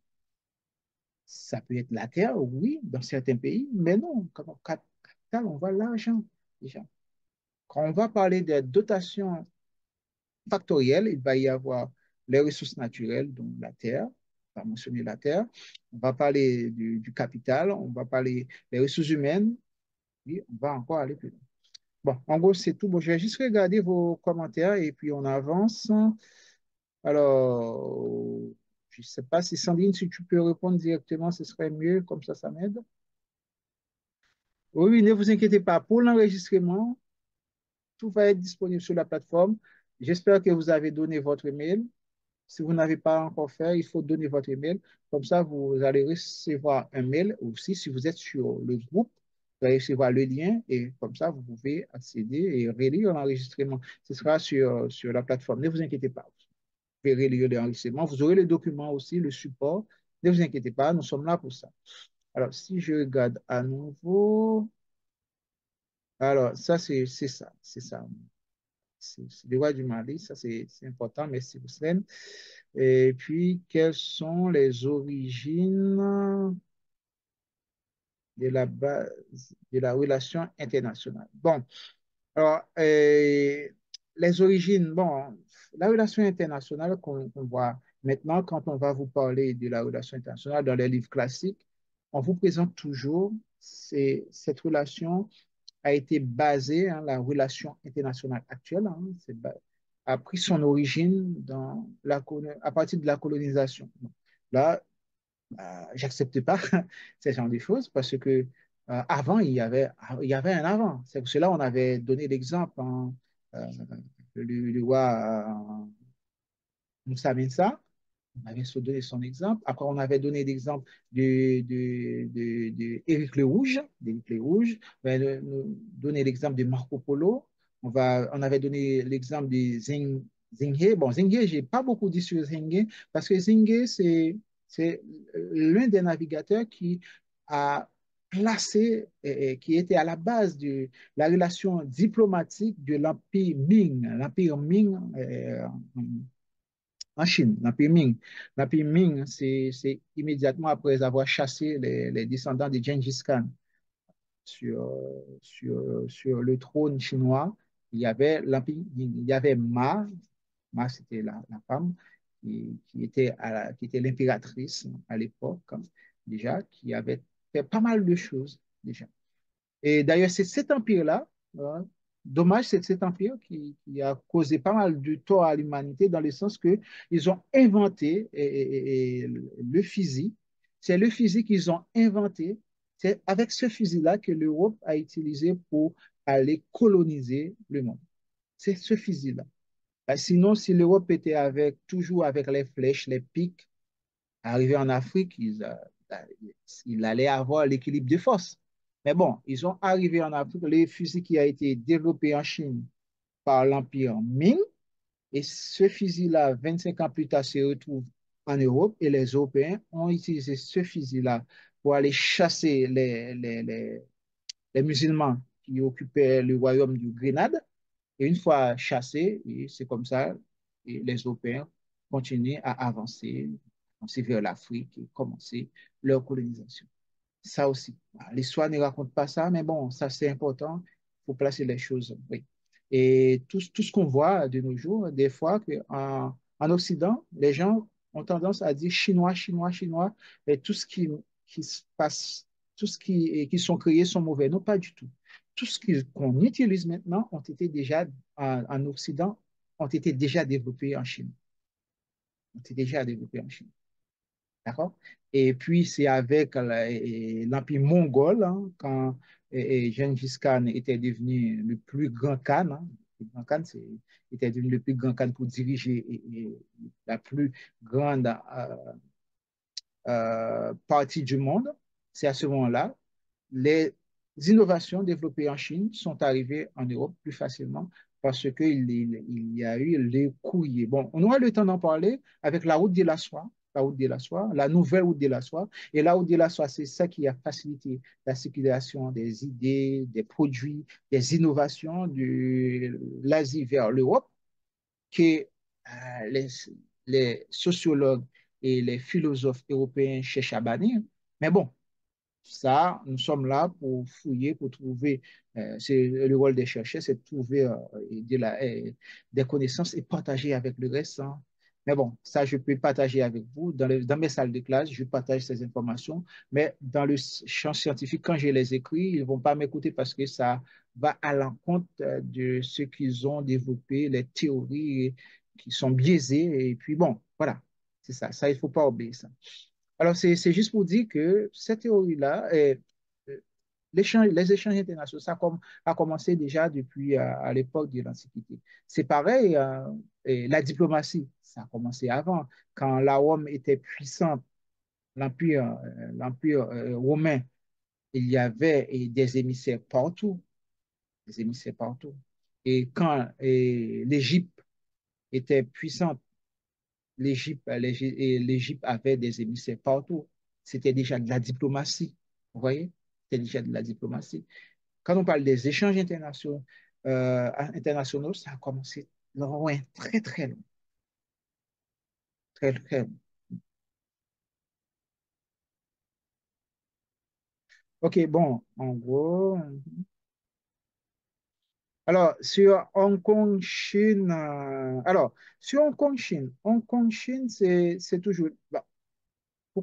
ça peut être la terre, oui, dans certains pays, mais non, quand on parle de capital, on voit l'argent déjà. Quand on va parler de dotation factorielle, il va y avoir les ressources naturelles, donc la terre, on va mentionner la terre, on va parler du capital, on va parler des ressources humaines, oui, on va encore aller plus loin. Bon, en gros, c'est tout. Bon, je vais juste regarder vos commentaires et puis on avance. Alors, je ne sais pas si Sandrine, si tu peux répondre directement, ce serait mieux, comme ça m'aide. Oui, oui, ne vous inquiétez pas. Pour l'enregistrement, tout va être disponible sur la plateforme. J'espère que vous avez donné votre email. Si vous n'avez pas encore fait, il faut donner votre email. Comme ça, vous allez recevoir un mail aussi. Si vous êtes sur le groupe, vous allez recevoir le lien et comme ça, vous pouvez accéder et relire l'enregistrement. Ce sera sur la plateforme. Ne vous inquiétez pas. Vous pouvez relire l'enregistrement. Vous aurez le document aussi, le support. Ne vous inquiétez pas, nous sommes là pour ça. Alors, si je regarde à nouveau, alors ça, c'est ça. C'est ça. C'est le roi du Mali, ça c'est important, merci Hussein. Et puis, quelles sont les origines de la base de la relation internationale? Bon, alors, les origines, bon, la relation internationale qu'on voit maintenant, quand on va vous parler de la relation internationale dans les livres classiques, on vous présente toujours cette relation a été basée, hein, la relation internationale actuelle, hein, a pris son origine à partir de la colonisation. Là, j'accepte pas ce genre de choses parce que avant, il y avait un avant. C'est pour cela qu'on avait donné l'exemple, hein, euh, le roi Moussa Mensa, on avait donné son exemple. Après, on avait donné l'exemple de Éric Le Rouge, d'Éric Le Rouge. On avait donné l'exemple de Marco Polo. On avait donné l'exemple de Zinghe. Bon, Zinghe, je n'ai pas beaucoup dit sur Zinghe parce que Zinghe, c'est l'un des navigateurs qui a placé, qui était à la base de la relation diplomatique de l'Empire Ming. L'Empire Ming, en Chine, l'Empire Ming. L'Empire Ming, c'est immédiatement après avoir chassé les descendants de Gengis Khan sur le trône chinois. Il y avait l'Empire Ming, il y avait Ma c'était la femme qui était l'impératrice à l'époque, hein, déjà, qui avait fait pas mal de choses déjà. Et d'ailleurs, c'est cet empire-là, hein, dommage, c'est cet empire qui a causé pas mal de tort à l'humanité dans le sens que ils ont inventé le fusil. C'est le fusil qu'ils ont inventé. C'est avec ce fusil-là que l'Europe a utilisé pour aller coloniser le monde. C'est ce fusil-là. Sinon, si l'Europe était toujours avec les flèches, les pics, arrivé en Afrique, il allait avoir l'équilibre de force. Mais bon, ils ont arrivé en Afrique, les fusils qui a été développé en Chine par l'Empire Ming, et ce fusil-là, 25 ans plus tard, se retrouve en Europe, et les Européens ont utilisé ce fusil-là pour aller chasser les musulmans qui occupaient le royaume du Grenade. Et une fois chassés, c'est comme ça, et les Européens continuent à avancer vers l'Afrique et commencer leur colonisation. Ça aussi. L'histoire ne raconte pas ça, mais bon, ça c'est important. Il faut placer les choses. Oui. Et tout ce qu'on voit de nos jours, des fois, en Occident, les gens ont tendance à dire chinois, chinois, chinois, et tout ce qui se passe, tout ce qui sont créés sont mauvais. Non, pas du tout. Tout ce qu'on utilise maintenant ont été déjà en Occident, ont été déjà développés en Chine. Ont été déjà développés en Chine. D'accord? Et puis, c'est avec l'Empire mongol, hein, quand Gengis Khan était devenu le plus grand Khan, hein, le grand Khan était devenu le plus grand Khan pour diriger la plus grande partie du monde. C'est à ce moment-là, les innovations développées en Chine sont arrivées en Europe plus facilement parce qu'il y a eu les courriers. Bon, on aura le temps d'en parler avec la route de la soie, la route de la soie, la nouvelle route de la soie. Et la route de la soie, c'est ça qui a facilité la circulation des idées, des produits, des innovations de l'Asie vers l'Europe que les sociologues et les philosophes européens cherchent à bannir. Mais bon, ça, nous sommes là pour fouiller, pour trouver, c'est le rôle des chercheurs, c'est de trouver des connaissances et partager avec le reste, hein. Mais bon, ça, je peux partager avec vous. Dans mes salles de classe, je partage ces informations, mais dans le champ scientifique, quand je les écris, ils ne vont pas m'écouter parce que ça va à l'encontre de ce qu'ils ont développé, les théories qui sont biaisées. Et puis bon, voilà, c'est ça. Ça, il ne faut pas oublier ça. Alors, c'est juste pour dire que cette théorie-là, euh, les échanges internationaux, a commencé déjà depuis à l'époque de l'Antiquité. C'est pareil, et la diplomatie, ça a commencé avant, quand la Rome était puissante, l'Empire romain, il y avait des émissaires partout, des émissaires partout. Et quand l'Égypte était puissante, l'Égypte avait des émissaires partout. C'était déjà de la diplomatie. Vous voyez? C'était déjà de la diplomatie. Quand on parle des échanges internationaux, ça a commencé loin, très, très loin. Très, très loin. OK, bon, en gros. Alors, sur Hong Kong, Chine, sur Hong Kong, Chine, c'est toujours. Bah,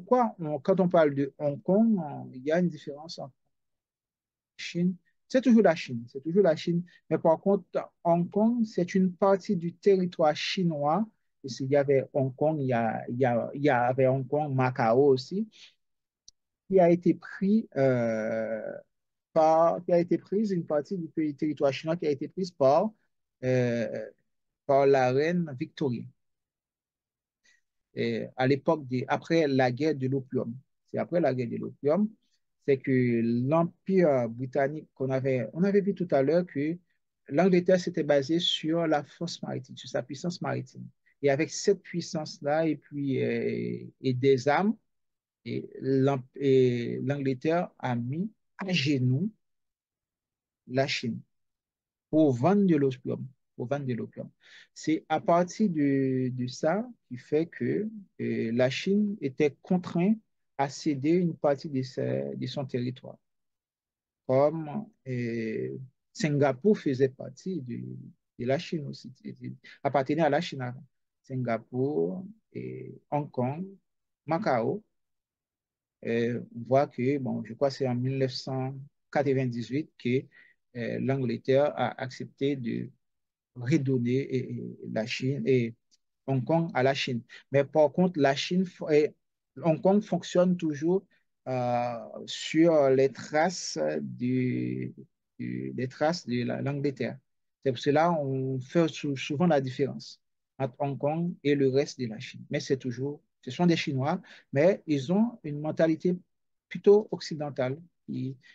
quand on parle de Hong Kong, il y a une différence entre Chine. C'est toujours la Chine, c'est toujours la Chine. Mais par contre, Hong Kong, c'est une partie du territoire chinois. Et s'il y avait Hong Kong, il y avait Hong Kong, Macao aussi, qui a été pris qui a été prise, une partie du territoire chinois qui a été prise euh, par la reine Victoria à l'époque après la guerre de l'opium. C'est après la guerre de l'opium, c'est que l'Empire britannique on avait vu tout à l'heure que l'Angleterre s'était basée sur la force maritime, sur sa puissance maritime. Et avec cette puissance-là, et puis et des armes, et l'Angleterre a mis à genoux la Chine pour vendre de l'opium. Pour vendre de l'opium. C'est à partir de ça qui fait que la Chine était contrainte à céder une partie de son territoire. Comme Singapour faisait partie de la Chine aussi, appartenait à la Chine avant. Singapour, et Hong Kong, Macao, on voit que, bon, je crois que c'est en 1998 que l'Angleterre a accepté de redonner la Chine et Hong Kong à la Chine. Mais par contre, Hong Kong fonctionne toujours sur les traces des traces de l'Angleterre. C'est pour cela qu'on fait souvent la différence entre Hong Kong et le reste de la Chine. Mais ce sont des Chinois, mais ils ont une mentalité plutôt occidentale.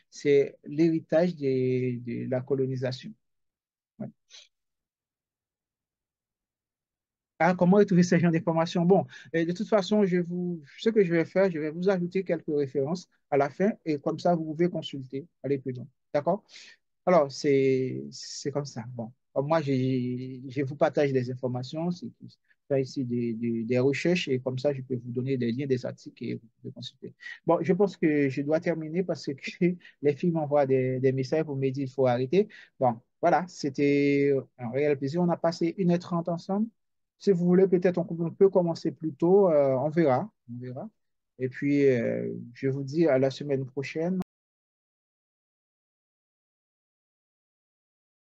C'est l'héritage de la colonisation. Ouais. Ah, comment retrouver ces genre d'informations? Bon, de toute façon, ce que je vais faire, je vais vous ajouter quelques références à la fin et comme ça, vous pouvez consulter, aller plus loin. D'accord? Alors, c'est comme ça. Bon, moi, je vous partage des informations, c'est ici des recherches et comme ça, je peux vous donner des liens, des articles et vous pouvez consulter. Bon, je pense que je dois terminer parce que les filles m'envoient des messages pour me dire qu'il faut arrêter. Bon, voilà, c'était un réel plaisir. On a passé 1h30 ensemble. Si vous voulez, peut-être on peut commencer plus tôt. On verra. On verra. Et puis, je vous dis à la semaine prochaine.